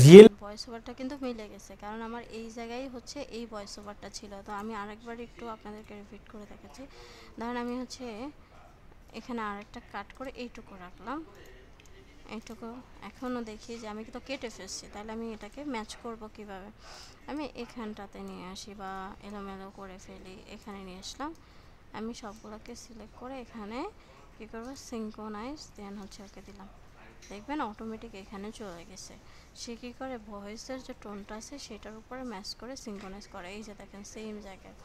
[SPEAKER 3] রিয়েল
[SPEAKER 1] ভয়েস ওভারটা কিন্তু মিলে গেছে, কারণ আমার এই জায়গায় হচ্ছে এই ভয়েস ওভারটা ছিল। তো আমি আরেকবার একটু আপনাদেরকে রিপিট করে দেখাচ্ছি। ধরেন আমি হচ্ছে এখানে আরেকটা কাট করে এইটুকু রাখলাম, এইটুকু এখনও দেখি যে আমি তো কেটে ফেলছি, তাহলে আমি এটাকে ম্যাচ করব কিভাবে। আমি এখানটাতে নিয়ে আসি বা এলোমেলো করে ফেলি, এখানে নিয়ে আসলাম, আমি সবগুলোকে সিলেক্ট করে এখানে কী করবো সিঙ্ক্রোনাইজ, দেন হচ্ছে ওকে দিলাম, দেখবেন অটোমেটিক এখানে চলে গেছে। সে কী করে ভয়েসের যে টোনটা আছে সেটার উপরে ম্যাচ করে সিঙ্ক্রোনাইজ করে। এই যে দেখেন সেম জায়গায়।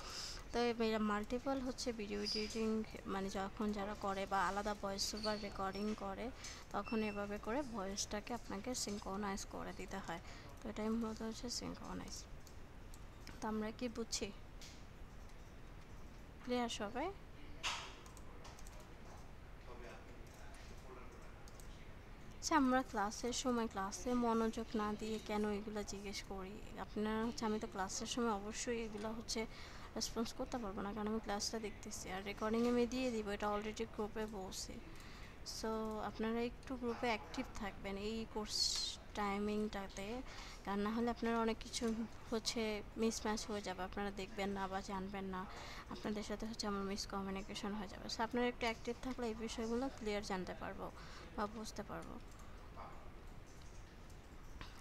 [SPEAKER 1] তো এরা মাল্টিপল হচ্ছে ভিডিও এডিটিং মানে যখন যারা করে বা আলাদা ভয়েস ওভার রেকর্ডিং করে তখন এভাবে করে ভয়েসটাকে আপনাকে সিঙ্ক্রোনাইজ করে দিতে হয়। তো এটাই মূলত হচ্ছে সিঙ্ক্রোনাইজ। তো আমরা কি বুঝছি? ক্লিয়ার সবাই? আচ্ছা, আমরা ক্লাসের সময় ক্লাসে মনোযোগ না দিয়ে কেন এগুলো জিজ্ঞেস করি? আপনারা হচ্ছে আমি তো ক্লাসের সময় অবশ্যই এগুলো হচ্ছে রেসপন্স করতে পারবো না, কারণ আমি ক্লাসটা দেখতেছি আর রেকর্ডিং আমি দিয়ে দিব, এটা অলরেডি গ্রুপে বলছি। সো আপনারা একটু গ্রুপে অ্যাক্টিভ থাকবেন এই কোর্স টাইমিংটাতে, কারণ না হলে আপনারা অনেক কিছু হচ্ছে মিসম্যাচ হয়ে যাবে, আপনারা দেখবেন না বা জানবেন না, আপনাদের সাথে হচ্ছে আমার মিসকমিউনিকেশন হয়ে যাবে। সো আপনারা একটু অ্যাক্টিভ থাকলে এই বিষয়গুলো ক্লিয়ার জানতে পারবো বা বুঝতে পারবো।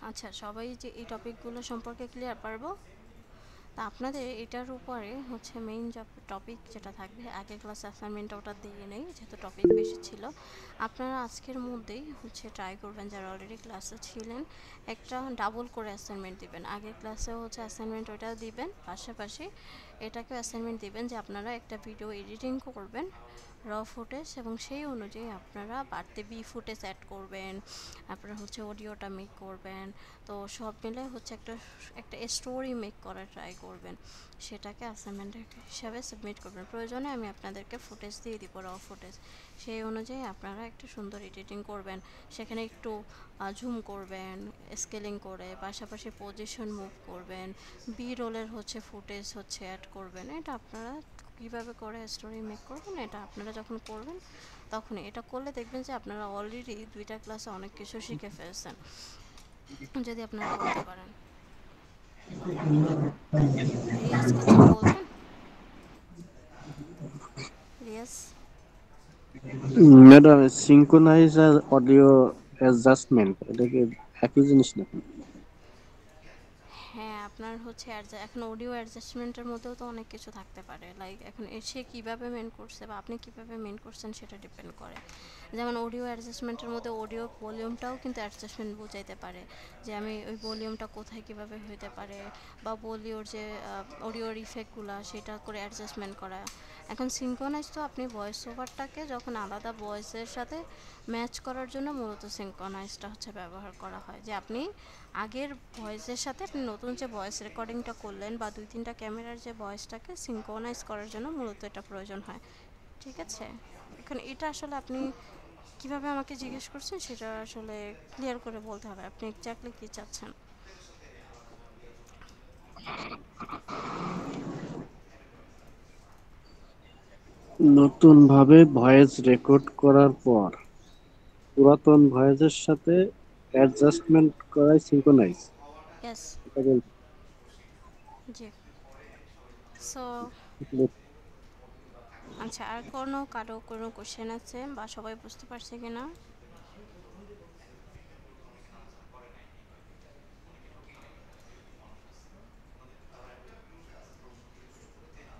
[SPEAKER 1] আচ্ছা, সবাই যে এই টপিকগুলো সম্পর্কে ক্লিয়ার পারবো। তা আপনাদের এটার উপরে হচ্ছে মেইন টপিক যেটা থাকবে, আগের ক্লাস অ্যাসাইনমেন্টটা ওটা দিয়ে নেই যেহেতু টপিক বেশি ছিল। আপনারা আজকের মধ্যেই হচ্ছে ট্রাই করবেন, যারা অলরেডি ক্লাসে ছিলেন একটা ডাবল করে অ্যাসাইনমেন্ট দিবেন। আগের ক্লাসেও হচ্ছে অ্যাসাইনমেন্ট ওটা দিবেন, পাশাপাশি এটাকেও অ্যাসাইনমেন্ট দিবেন যে আপনারা একটা ভিডিও এডিটিং করবেন র ফুটেজ, এবং সেই অনুযায়ী আপনারা বাড়তি ফুটেজ অ্যাড করবেন, আপনারা হচ্ছে অডিওটা মেক করবেন। তো সব মিলে হচ্ছে একটা একটা স্টোরি মেক করার ট্রাই করবেন, সেটাকে অ্যাসাইনমেন্ট হিসাবে সাবমিট করবেন। প্রয়োজনে আমি আপনাদেরকে ফুটেজ দিয়ে দিব, র ফুটেজ, সেই অনুযায়ী আপনারা একটা সুন্দর এডিটিং করবেন, সেখানে একটু ঝুম করবেন স্কেলিং করে, পাশাপাশি পজিশন মুভ করবেন, বি রোলের হচ্ছে ফুটেজ হচ্ছে অ্যাড করবেন। এটা আপনারা কীভাবে করে স্টোরি মেক করবেন এটা আপনারা যখন করবেন তখনই, এটা করলে দেখবেন যে আপনারা অলরেডি 2টা ক্লাসে অনেক কিছু শিখে ফেলছেন যদি আপনারা করতে পারেন। রিয়াজ কিছু বলবেন? রিয়াজ?
[SPEAKER 6] ম্যাডাম, সিঙ্ক্রোনাইজ আর অডিও অ্যাডজাস্টমেন্ট এটা কি একই জিনিস নাকি?
[SPEAKER 1] হ্যাঁ, আপনার হচ্ছে এখন অডিও অ্যাডজাস্টমেন্টের মধ্যেও তো অনেক কিছু থাকতে পারে, লাইক এখন সে কীভাবে মেন করছে বা আপনি কীভাবে মেন করছেন সেটা ডিপেন্ড করে। যেমন অডিও অ্যাডজাস্টমেন্টের মধ্যে অডিও ভলিউমটাও কিন্তু অ্যাডজাস্টমেন্ট বোঝাইতে পারে, যে আমি ওই ভলিউমটা কোথায় কীভাবে হইতে পারে, বা বলিওর যে অডিওর ইফেক্টগুলো সেটা করে অ্যাডজাস্টমেন্ট করা। এখন সিঙ্ক্রোনাইজ তো আপনি ভয়েস ওভারটাকে যখন আলাদা ভয়েসের সাথে ম্যাচ করার জন্য মূলত সিঙ্ক্রোনাইজটা হচ্ছে ব্যবহার করা হয়, যে আপনি আগের ভয়েসের সাথে আপনি নতুন যে ভয়েস রেকর্ডিংটা করলেন বা 2-3টা ক্যামেরার যে ভয়েসটাকে সিঙ্ক্রোনাইজ করার জন্য মূলত এটা প্রয়োজন হয়। ঠিক আছে, এখন এটা আসলে আপনি কিভাবে আমাকে জিজ্ঞেস করছেন সেটা আসলে ক্লিয়ার করে বলতে হবে, আপনি এক্স্যাক্টলি কী চাচ্ছেন।
[SPEAKER 6] নতুন ভাবে ভয়েস রেকর্ড করার পর পুরাতন ভয়েসের সাথে অ্যাডজাস্টমেন্ট করাই সিঙ্ক্রোনাইজ।
[SPEAKER 1] ইয়েস, জি। সো আচ্ছা, আর কারো কোনো কোশ্চেন আছে বা সবাই বুঝতে পারছে কিনা?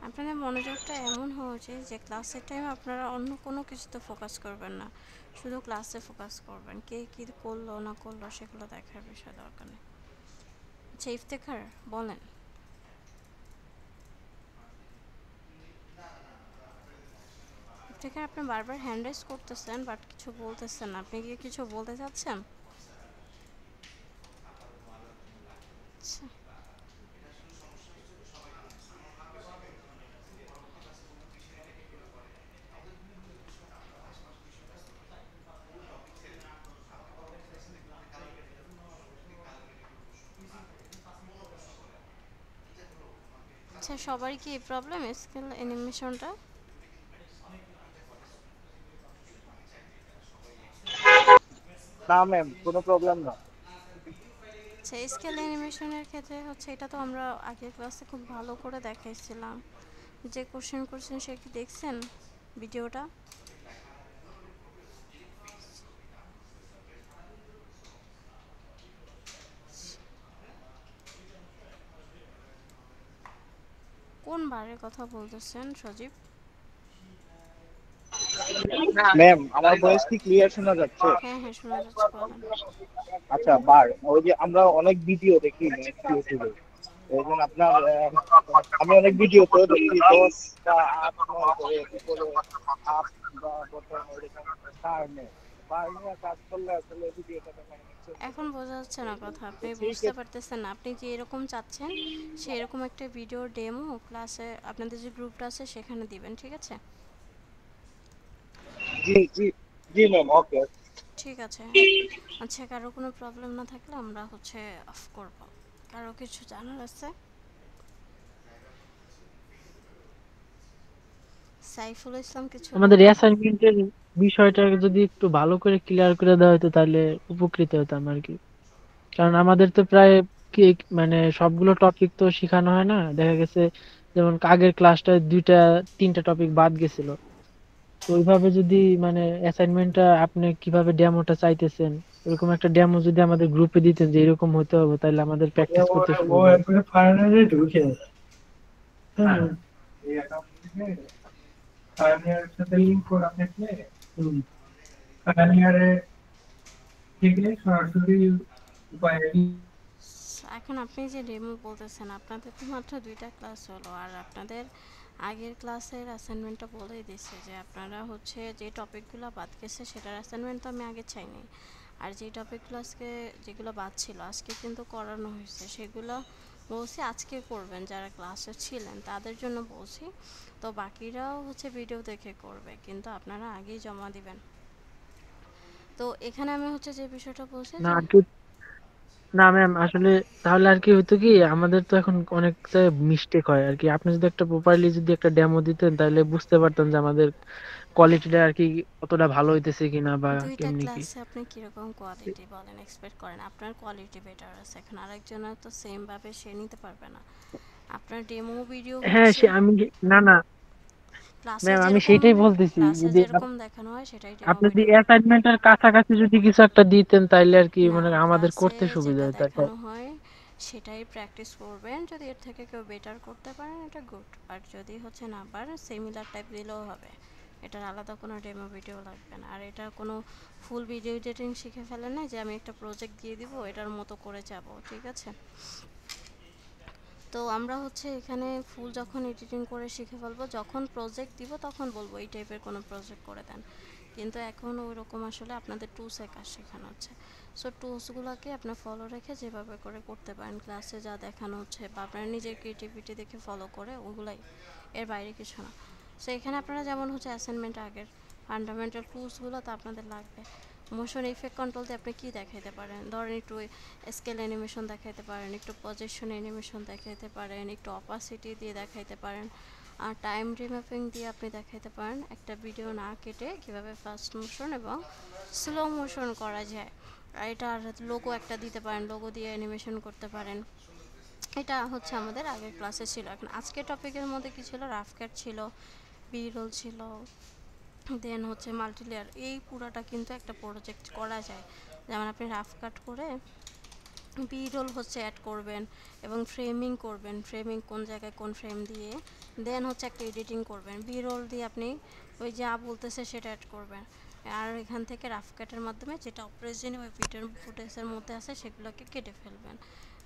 [SPEAKER 1] আপনাদের মনোযোগটা এমন হওয়া উচিত যে ক্লাসের টাইমে আপনারা অন্য কোনো কিছুতে ফোকাস করবেন না, শুধু ক্লাসে ফোকাস করবেন। কে কী করলো না করলো সেগুলো দেখার বিষয় দরকার নেই। আচ্ছা ইফতেখার বলেন। ইফতেখার, আপনি বারবার হ্যান্ড রাইজ করতেছেন বাট কিছু বলতেছেন না, আপনি কি কিছু বলতে চাচ্ছেন? আচ্ছা, আচ্ছা সবারই কি প্রবলেম স্কেল অ্যানিমেশনটা?
[SPEAKER 7] না ম্যাম, কোনো প্রবলেম না।
[SPEAKER 1] আচ্ছা স্কেল অ্যানিমেশনের ক্ষেত্রে হচ্ছে এটা তো আমরা আগের ক্লাসে খুব ভালো করে দেখাইছিলাম। যে কোশ্চেন করছেন সে কি দেখছেন ভিডিওটা? কোন বারের কথা বলতেছেন সজীব?
[SPEAKER 7] ম্যাম, আমার ভয়েস কি ক্লিয়ার শোনা যাচ্ছে?
[SPEAKER 1] হ্যাঁ হ্যাঁ শোনা যাচ্ছে, বলেন।
[SPEAKER 7] আচ্ছা, বার ওই যে আমরা অনেক ভিডিও দেখি ইউটিউবে, ওই জন্য আপনার আমি অনেক ভিডিও তো দেখি, 10 8 9 করে উপরে আপ বা বটন এরকম কারণে কাজ করলে আসলে ভিডিওটা দেখা যাচ্ছে।
[SPEAKER 1] এখন বোঝা যাচ্ছে না কথা, আপনি
[SPEAKER 7] ঠিক
[SPEAKER 1] বুঝতে
[SPEAKER 7] আছে।
[SPEAKER 1] পারতেছেন না। আপনি যে এরকম চাচ্ছেন সেরকম একটা ভিডিও ডেমো ক্লাসে আপনাদের যে গ্রুপটা আছে সেখানে দিবেন, ঠিক আছে?
[SPEAKER 7] জি জি জি ম্যাম, ওকে।
[SPEAKER 1] ঠিক আছে। আচ্ছা কারো কোনো প্রবলেম না থাকলে আমরা হচ্ছে অফ করব। কারো কিছু জানার আছে? সাইফুল ইসলাম কিছু
[SPEAKER 8] আমাদের
[SPEAKER 1] বলবেন?
[SPEAKER 8] অ্যাসাইনমেন্টের বিষয়টা যদি একটু ভালো করে ক্লিয়ার করে দেওয়া হতো তাহলে উপকৃত হতাম আর কি। কারণ আমাদের তো প্রায় কি মানে সবগুলো টপিক তো শেখানো হয় না, দেখা গেছে যেমন আগের ক্লাসটা 2টা 3টা টপিক বাদ গেছিল। তো ওইভাবে যদি মানে অ্যাসাইনমেন্টটা আপনি কিভাবে ডেমোটা চাইতেছেন, এরকম একটা ডেমো যদি আমাদের গ্রুপে দিতেন যে এরকম হতে হবে, তাহলে আমাদের প্র্যাকটিস করতে সুবিধা হতো।
[SPEAKER 9] ফাইনালে ঢুকে হ্যাঁ এই অ্যাকাউন্টে ফাইনালের সাথে লিংক করা থাকলে ফাইনালে থেকে সরাসরি উপায়।
[SPEAKER 1] এখন আপনি যে ডেমো বলতেছেন, আপনাদের তো মাত্র 2টা ক্লাস হলো, আর আপনাদের আগের ক্লাসের অ্যাসাইনমেন্টটা বলেই দিচ্ছে যে আপনারা হচ্ছে যে টপিকগুলো বাদ গেছে সেটার অ্যাসাইনমেন্ট তো আমি আগে চাইনি। আর যে টপিকগুলো আজকে যেগুলো বাদ ছিল আজকে কিন্তু করানো হয়েছে, সেগুলো বলছি আজকে করবেন যারা ক্লাসে ছিলেন তাদের জন্য বলছি। তো বাকিরাও হচ্ছে ভিডিও দেখে করবে, কিন্তু আপনারা আগেই জমা দিবেন। তো এখানে আমি হচ্ছে যে বিষয়টা বলছি
[SPEAKER 8] না
[SPEAKER 1] যে
[SPEAKER 8] আর কি, না ম্যাম আসলে তাহলে আর কি হতো কি, আমাদের তো এখন অনেক মিস্টেক হয় আর কি। আপনি যদি একটা প্রপারলি যদি একটা ডেমো দিতেন তাহলে বুঝতে পারতাম যে আমাদের কোয়ালিটিটা আর কি কতটা ভালো হইতেছে কিনা বা
[SPEAKER 1] 2টা
[SPEAKER 8] কেমনি কি।
[SPEAKER 1] ক্লাসে আপনি কিরকম কোয়ালিটি বলেন এক্সপেক্ট করেন? আপনার কোয়ালিটি বেটার আছে, এখন আরেকজনের তো সেম ভাবে সে নিতে পারবে না। আপনার ডেমো ভিডিও
[SPEAKER 8] হ্যাঁ
[SPEAKER 1] হচ্ছে
[SPEAKER 8] সে আমি না না
[SPEAKER 1] ক্লাসে
[SPEAKER 8] ম্যাম, আমি
[SPEAKER 1] যেরকম
[SPEAKER 8] সেইটাই বলতেছি,
[SPEAKER 1] ক্লাসে
[SPEAKER 8] যদি
[SPEAKER 1] যেরকম দেখানো হয় সেটাই ডেমো
[SPEAKER 8] আপনি যদি
[SPEAKER 1] ভিডিও।
[SPEAKER 8] অ্যাসাইনমেন্টের কাছাকাছি যদি কিছু একটা দিতেন তাইলে আর কি
[SPEAKER 1] না,
[SPEAKER 8] মানে আমাদের
[SPEAKER 1] ক্লাসে
[SPEAKER 8] করতে সুবিধা
[SPEAKER 1] যেটা
[SPEAKER 8] হতো আর কি।
[SPEAKER 1] দেখানো হয় সেটাই প্র্যাকটিস করবেন। যদি এর থেকে কেউ বেটার করতে পারেন এটা গুড, আর যদি হচ্ছে না পারেন সিমিলার টাইপ দিলেও হবে। এটার আলাদা কোনো ডেমো ভিডিও লাগবে না। আর এটা কোনো ফুল ভিডিও এডিটিং শিখে ফেলেন না যে আমি একটা প্রজেক্ট দিয়ে দিব এটার মতো করে যাব, ঠিক আছে? তো আমরা হচ্ছে এখানে ফুল যখন এডিটিং করে শিখে ফেলবো, যখন প্রজেক্ট দিব তখন বলবো এই টাইপের কোনো প্রজেক্ট করে দেন। কিন্তু এখন ওই রকম আসলে আপনাদের টুলসে কাজ শেখানো হচ্ছে। সো টুলসগুলোকে আপনার ফলো রেখে যেভাবে করে করতে পারেন, ক্লাসে যা দেখানো হচ্ছে বা আপনার নিজের ক্রিয়েটিভিটি দেখে ফলো করে ওগুলাই, এর বাইরে কিছু না। সো এখানে আপনারা যেমন হচ্ছে অ্যাসাইনমেন্ট আগের ফান্ডামেন্টাল টুলসগুলো তো আপনাদের লাগবে। মোশন ইফেক্ট কন্ট্রোল দিয়ে আপনি কী দেখাইতে পারেন? ধরেন একটু স্কেল অ্যানিমেশন দেখাইতে পারেন, একটু পজিশন অ্যানিমেশন দেখাইতে পারেন, একটু অপাসিটি দিয়ে দেখাইতে পারেন, আর টাইম রিম্যাপিং দিয়ে আপনি দেখাইতে পারেন একটা ভিডিও না কেটে কীভাবে ফাস্ট মোশন এবং স্লো মোশন করা যায়। আর এটা আর লোগো একটা দিতে পারেন, লোগো দিয়ে অ্যানিমেশন করতে পারেন। এটা হচ্ছে আমাদের আগের ক্লাসে ছিল। এখন আজকের টপিকের মধ্যে কী ছিল? রাফ কাট ছিল, বি রোল ছিল, দেন হচ্ছে মাল্টি লেয়ার, এই পুরাটা কিন্তু একটা প্রজেক্ট করা যায়। যেমন আপনি রাফ কাট করে বি রোল হচ্ছে অ্যাড করবেন এবং ফ্রেমিং করবেন, ফ্রেমিং কোন জায়গায় কোন ফ্রেম দিয়ে, দেন হচ্ছে একটা এডিটিং করবেন, বি রোল দিয়ে আপনি ওই যা বলতেছে সেটা অ্যাড করবেন। আর এখান থেকে রাফ কাটের মাধ্যমে যেটা অপ্রয়োজনীয় ওই ভিডিওর ফুটেজের মধ্যে আছে সেগুলোকে কেটে ফেলবেন।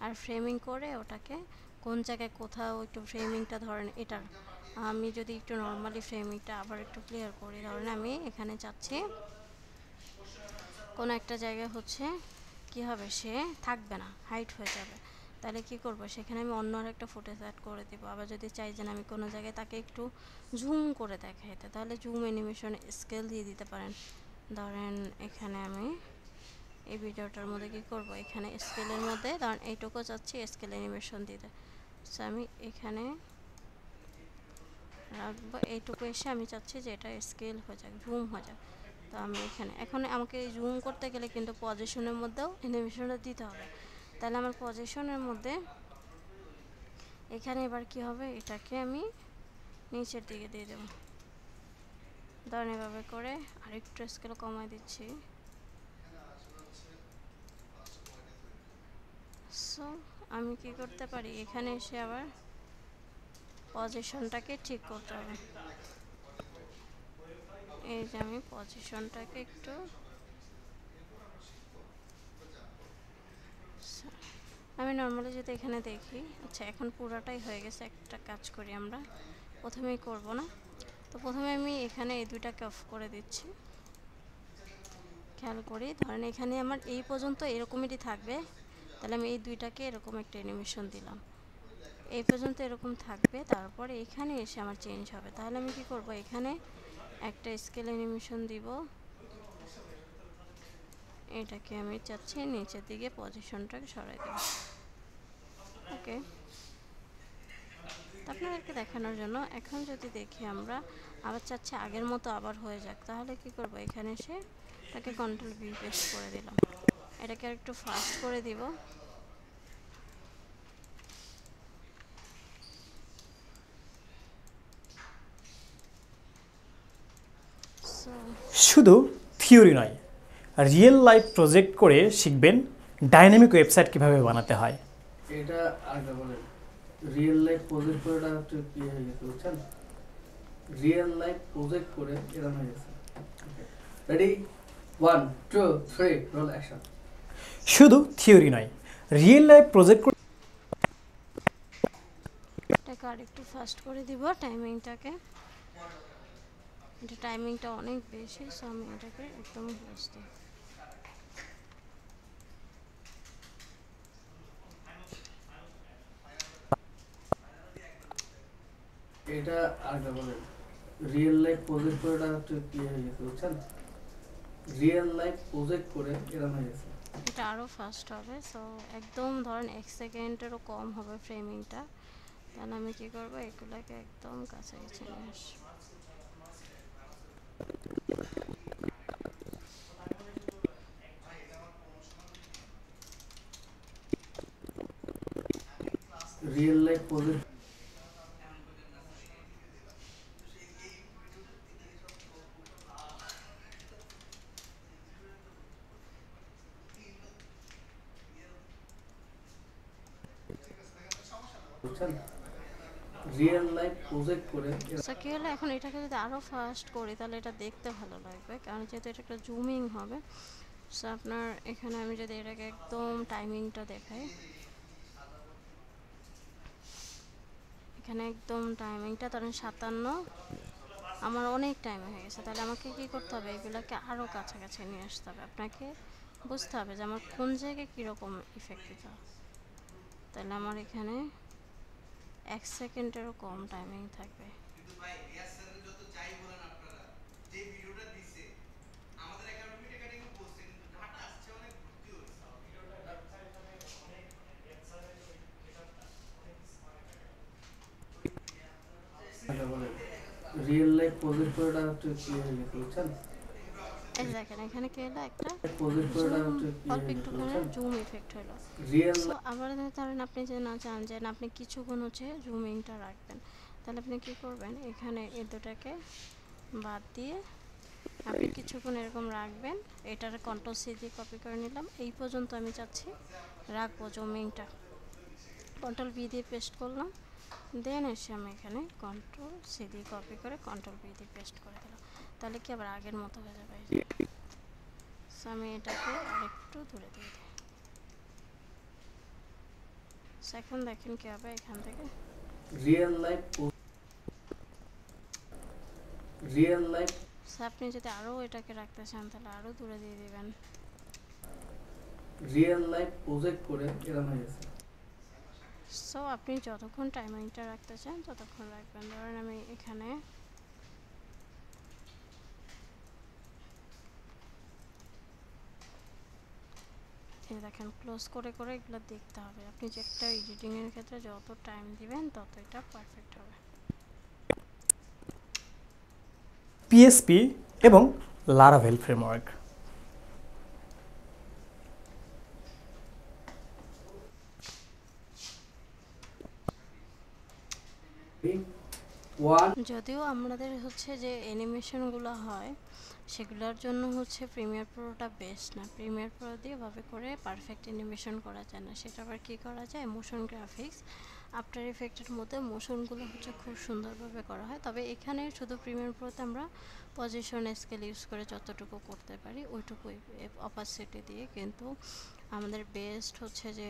[SPEAKER 1] আর ফ্রেমিং করে ওটাকে কোন জায়গায় কোথাও একটু ফ্রেমিংটা ধরেন এটার, আমি যদি একটু নর্মালি ফ্রেমিংটা আবার একটু ক্লিয়ার করি, ধরেন আমি এখানে চাচ্ছি কোনো একটা জায়গায় হচ্ছে কি হবে, সে থাকবে না, হাইট হয়ে যাবে, তাহলে কি করব, সেখানে আমি অন্য আরেকটা ফুটেজ অ্যাড করে দেবো। আবার যদি চাই যে আমি কোনো জায়গায় তাকে একটু জুম করে দেখাইতে, তাহলে জুম অ্যানিমেশন স্কেল দিয়ে দিতে পারেন। ধরেন এখানে আমি এই ভিডিওটার মধ্যে কি করব, এখানে স্কেলের মধ্যে ধরেন এইটুকু চাচ্ছি স্কেল অ্যানিমেশন দিতে, সো আমি এখানে রাখবো, এইটুকু এসে আমি চাচ্ছি যে এটা স্কেল হয়ে যাক, জুম হয়ে যাক। তো আমি এখানে এখন আমাকে জুম করতে গেলে কিন্তু পজিশনের মধ্যেও অ্যানিমেশনটা দিতে হবে, তাহলে আমার পজিশনের মধ্যে এখানে এবার কি হবে, এটাকে আমি নিচের দিকে দিয়ে দেবো, ধরেন এভাবে করে আরেকটু স্কেল কমায় দিচ্ছি। সো আমি কি করতে পারি, এখানে এসে আবার পজিশনটাকে ঠিক করতে হবে, এই যে আমি পজিশনটাকে একটু আমি নর্মালি যদি এখানে দেখি, আচ্ছা এখন পুরোটাই হয়ে গেছে। একটা কাজ করি, আমরা প্রথমেই করব না, তো প্রথমে আমি এখানে এই দুইটাকে অফ করে দিচ্ছি, খেয়াল করি ধরেন এখানে আমার এই পর্যন্ত এরকমই থাকবে, তাহলে আমি এই দুইটাকে এরকম একটা অ্যানিমেশন দিলাম, এই পর্যন্ত এরকম থাকবে, তারপরে এখানে এসে আমার চেঞ্জ হবে। তাহলে আমি কি করব, এখানে একটা স্কেল অ্যানিমেশন দিব, এটাকে আমি চাচ্ছি নিচের দিকে পজিশনটাকে সরাই দেব। ওকে, আপনাদেরকে দেখানোর জন্য এখন যদি দেখি আমরা আবার চাচ্ছি আগের মতো আবার হয়ে যাক, তাহলে কি করব, এখানে এসে এটাকে কন্ট্রোল ভি পেস্ট করে দিলাম, এটাকে আর একটু ফাস্ট করে দিব,
[SPEAKER 3] শুধু থিওরি নয়, রিয়েল লাইফ প্রজেক্ট করে শিখবেন ডাইনামিক ওয়েবসাইট কিভাবে বানাতে হয়।
[SPEAKER 5] এটা আগে বলেন, রিয়েল লাইফ প্রজেক্ট করে এটা হচ্ছে কি হয়ে গেছে বুঝছেন, রিয়েল লাইফ প্রজেক্ট করে এরকম হয়ে গেছে। Ready 1 2 3 roll action.
[SPEAKER 3] শুধু থিওরি নয়, রিয়েল লাইফ প্রজেক্ট করে
[SPEAKER 1] এটাকে আর একটু ফাস্ট করে দিব টাইমিংটাকে, এটা টাইমিংটা অনেক বেশি, সো আমি এটাকে একদম ফাস্ট দিই।
[SPEAKER 5] এটা আগে বলেন, রিয়েল লাইফ প্রজেক্ট করে এটা হচ্ছে কি হয়ে গেছে বুঝছেন, রিয়েল লাইফ প্রজেক্ট করে এরকম হয়ে গেছে।
[SPEAKER 1] এটা আরও ফাস্ট হবে, সো একদম ধরেন 1 সেকেন্ডেরও কম হবে ফ্রেমিংটা, তাহলে আমি কি করব, এগুলোকে একদম কাছাকাছি নিয়ে আসবো।
[SPEAKER 5] রিয়েল লাইফ প্রজেক্ট বুঝছেন, রিয়েল লাইফ প্রজেক্ট করে
[SPEAKER 1] সো কি হলো, এখন এটাকে যদি আরও ফাস্ট করি তাহলে এটা দেখতে ভালো লাগবে, কারণ যেহেতু এটা একটা জুমিং হবে। সো আপনার এখানে আমি যদি এটাকে একদম টাইমিংটা দেখাই, এখানে একদম টাইমিংটা ধরেন 57, আমার অনেক টাইম হয়ে গেছে, তাহলে আমাকে কি করতে হবে, এগুলোকে আরও কাছাকাছি নিয়ে আসতে হবে, আপনাকে বুঝতে হবে যে আমার কোন জায়গায় কীরকম ইফেক্ট দিতে হবে। তাহলে আমার এখানে 1 সেকেন্ডেরও কম টাইমিং থাকবে।
[SPEAKER 5] রিয়েল লাইফ প্রজেক্ট করে এটা হচ্ছে কি হয়ে গেছে বুঝছেন,
[SPEAKER 1] এই যে দেখেন এখানে কি হলো, একটা
[SPEAKER 5] প্রজেক্ট করে এটা হচ্ছে কি
[SPEAKER 1] অল্প
[SPEAKER 5] হয়ে গেছে
[SPEAKER 1] একটুখানি
[SPEAKER 5] বুঝছেন,
[SPEAKER 1] জুম ইফেক্ট হলো।
[SPEAKER 5] রিয়েল
[SPEAKER 1] সো আবার ধরেন আপনি যে না চান যে না আপনি কিছুক্ষণ হচ্ছে জুমিংটা রাখবেন, তাহলে আপনি কি করবেন, এখানে এই দুটাকে বাদ দিয়ে আপনি কিছুক্ষণ এরকম রাখবেন। এটার কন্ট্রোল সি দিয়ে কপি করে নিলাম, এই পর্যন্ত আমি চাচ্ছি রাখবো জমিংটা। কন্ট্রোল বি দিয়ে পেস্ট করলাম, দেন এসে আমি এখানে কন্ট্রোল সি দিয়ে কপি করে কন্ট্রোল বি দিয়ে পেস্ট করে দিলাম। তাহলে কি আবার আগের মতো হয়ে যাবে। সো আমি এটাকে আরেকটু দূরে দিয়ে দিই। এখন দেখেন কি হবে এখান থেকে
[SPEAKER 5] রিয়েল লাইফ
[SPEAKER 1] আপনি যদি আরও এটাকে রাখতে চান তাহলে আরও দূরে দিয়ে দিবেন।
[SPEAKER 5] রিয়েল লাইফ প্রজেক্ট করে এরকম হয়ে গেছে।
[SPEAKER 1] সো আপনি যতক্ষণ টাইমিংটা রাখতে চান ততক্ষণ রাখবেন। ধরেন আমি এখানে এই দেখেন ক্লোজ করে করে এগুলো দেখতে হবে। আপনি যে একটা এডিটিংয়ের ক্ষেত্রে যত টাইম দিবেন তত এটা পারফেক্ট হবে।
[SPEAKER 3] পিএসপি এবং লারাভেল ফ্রেমওয়ার্ক।
[SPEAKER 1] যদিও আমাদের হচ্ছে যে অ্যানিমেশনগুলো হয় সেগুলোর জন্য হচ্ছে প্রিমিয়ার প্রোটা বেস্ট না। প্রিমিয়ার প্রো দিয়ে ভাবে করে পারফেক্ট অ্যানিমেশন করা যায় না। সেটা আবার কী করা যায়, মোশন গ্রাফিক্স আফটার ইফেক্টের মধ্যে মোশনগুলো হচ্ছে খুব সুন্দরভাবে করা হয়। তবে এখানে শুধু প্রিমিয়ার প্রোতে আমরা পজিশন স্কেল ইউজ করে যতটুকু করতে পারি ওইটুকুই অপাসিটি দিয়ে, কিন্তু আমাদের বেস্ট হচ্ছে যে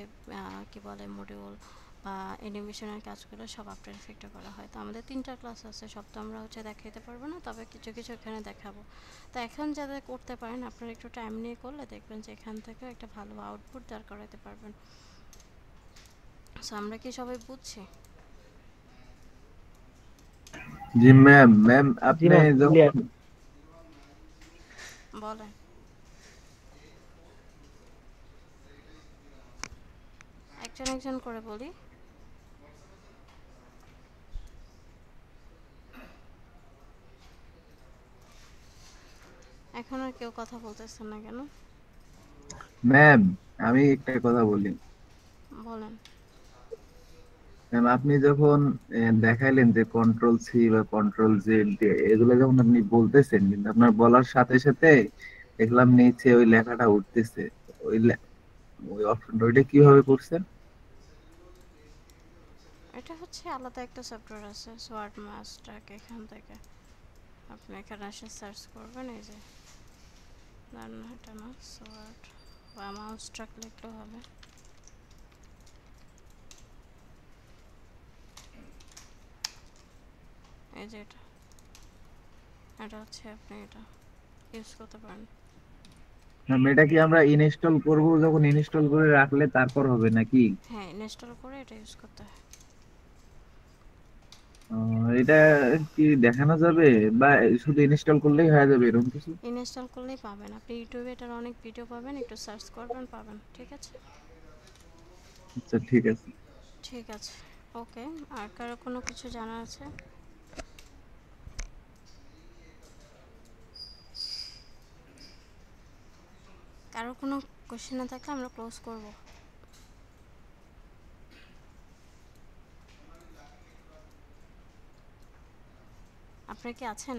[SPEAKER 1] কি বলে মডিউল বা অ্যানিমেশনের কাজগুলো সব আফটার ইফেক্টে করা হয়। তো আমাদের 3টা ক্লাস আছে, সব তো আমরা হচ্ছে দেখাইতে পারবো না, তবে কিছু কিছু এখানে দেখাবো। তো এখন যাতে করতে পারেন আপনারা একটু টাইম নিয়ে করলে দেখবেন যে এখান থেকে একটা ভালো আউটপুট দাঁড় করাতে পারবেন। সো আমরা কি সবাই বুঝছি?
[SPEAKER 7] জি ম্যাম আপনি যখন
[SPEAKER 1] বলেন। একজন একজন করে বলি। এখন আর কেউ কথা বলতেছেন না কেন?
[SPEAKER 7] ম্যাম আমি একটা কথা বলি।
[SPEAKER 1] বলেন।
[SPEAKER 7] ম্যাম আপনি যখন দেখাইলেন যে কন্ট্রোল সি বা কন্ট্রোল জেড দিয়ে এগুলো যখন আপনি বলতেছেন, কিন্তু আপনার বলার সাথে সাথে দেখলাম নিচে ওই লেখাটা উঠতেছে, ওই অপশনটা ওইটা কিভাবে করছেন?
[SPEAKER 1] এটা হচ্ছে আলাদা একটা সফটওয়্যার আছে সোয়ার্ড মাস্টার, এখান থেকে আপনি এখানে এসে সার্চ করবেন। এই যে না এটা না, সোয়ার্ড বা মাউস ট্র্যাক লিখলেও হবে। এই যে এটা হচ্ছে আপনি এটা ইউজ করতে পারেন।
[SPEAKER 7] ম্যাম এটা কি আমরা ইনস্টল করব, যখন ইনস্টল করে রাখলে তারপর হবে নাকি?
[SPEAKER 1] হ্যাঁ, ইনস্টল করে এটা ইউজ করতে হয়।
[SPEAKER 7] এটা কি দেখানো যাবে বা শুধু ইনস্টল করলেই হয়ে যাবে এরকম কিছু?
[SPEAKER 1] ইনস্টল করলেই পাবেন, আপনি ইউটিউবে এটার অনেক ভিডিও পাবেন, একটু সার্চ করবেন পাবেন। ঠিক আছে?
[SPEAKER 7] আচ্ছা ঠিক আছে।
[SPEAKER 1] ঠিক আছে, ওকে। আর কারো কোনো কিছু জানা আছে? কারো কোনো কোশ্চেন না থাকলে আমরা ক্লোজ করব। আপনারা কি আছেন?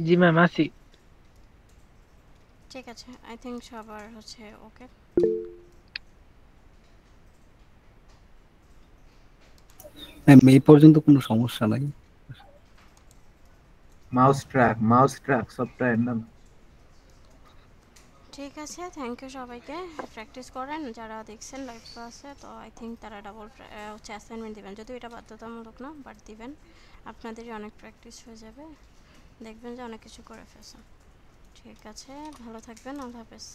[SPEAKER 8] জি ম্যাম আছি।
[SPEAKER 1] ঠিক আছে, আই থিঙ্ক সবার হচ্ছে ওকে।
[SPEAKER 10] এই পর্যন্ত কোনো সমস্যা নাই।
[SPEAKER 7] মাউস ট্র্যাক সফটওয়্যার নাম।
[SPEAKER 1] ঠিক আছে, থ্যাংক ইউ সবাইকে। প্র্যাকটিস করেন যারা দেখছেন লাইভ ক্লাসে। তো আই থিঙ্ক তারা ডাবল হচ্ছে অ্যাসাইনমেন্ট দেবেন, যদিও এটা বাধ্যতামূলক না, বাট দিবেন। আপনাদেরই অনেক প্র্যাকটিস হয়ে যাবে, দেখবেন যে অনেক কিছু করে ফেলছেন। ঠিক আছে, ভালো থাকবেন, আল্লাহ হাফেজ।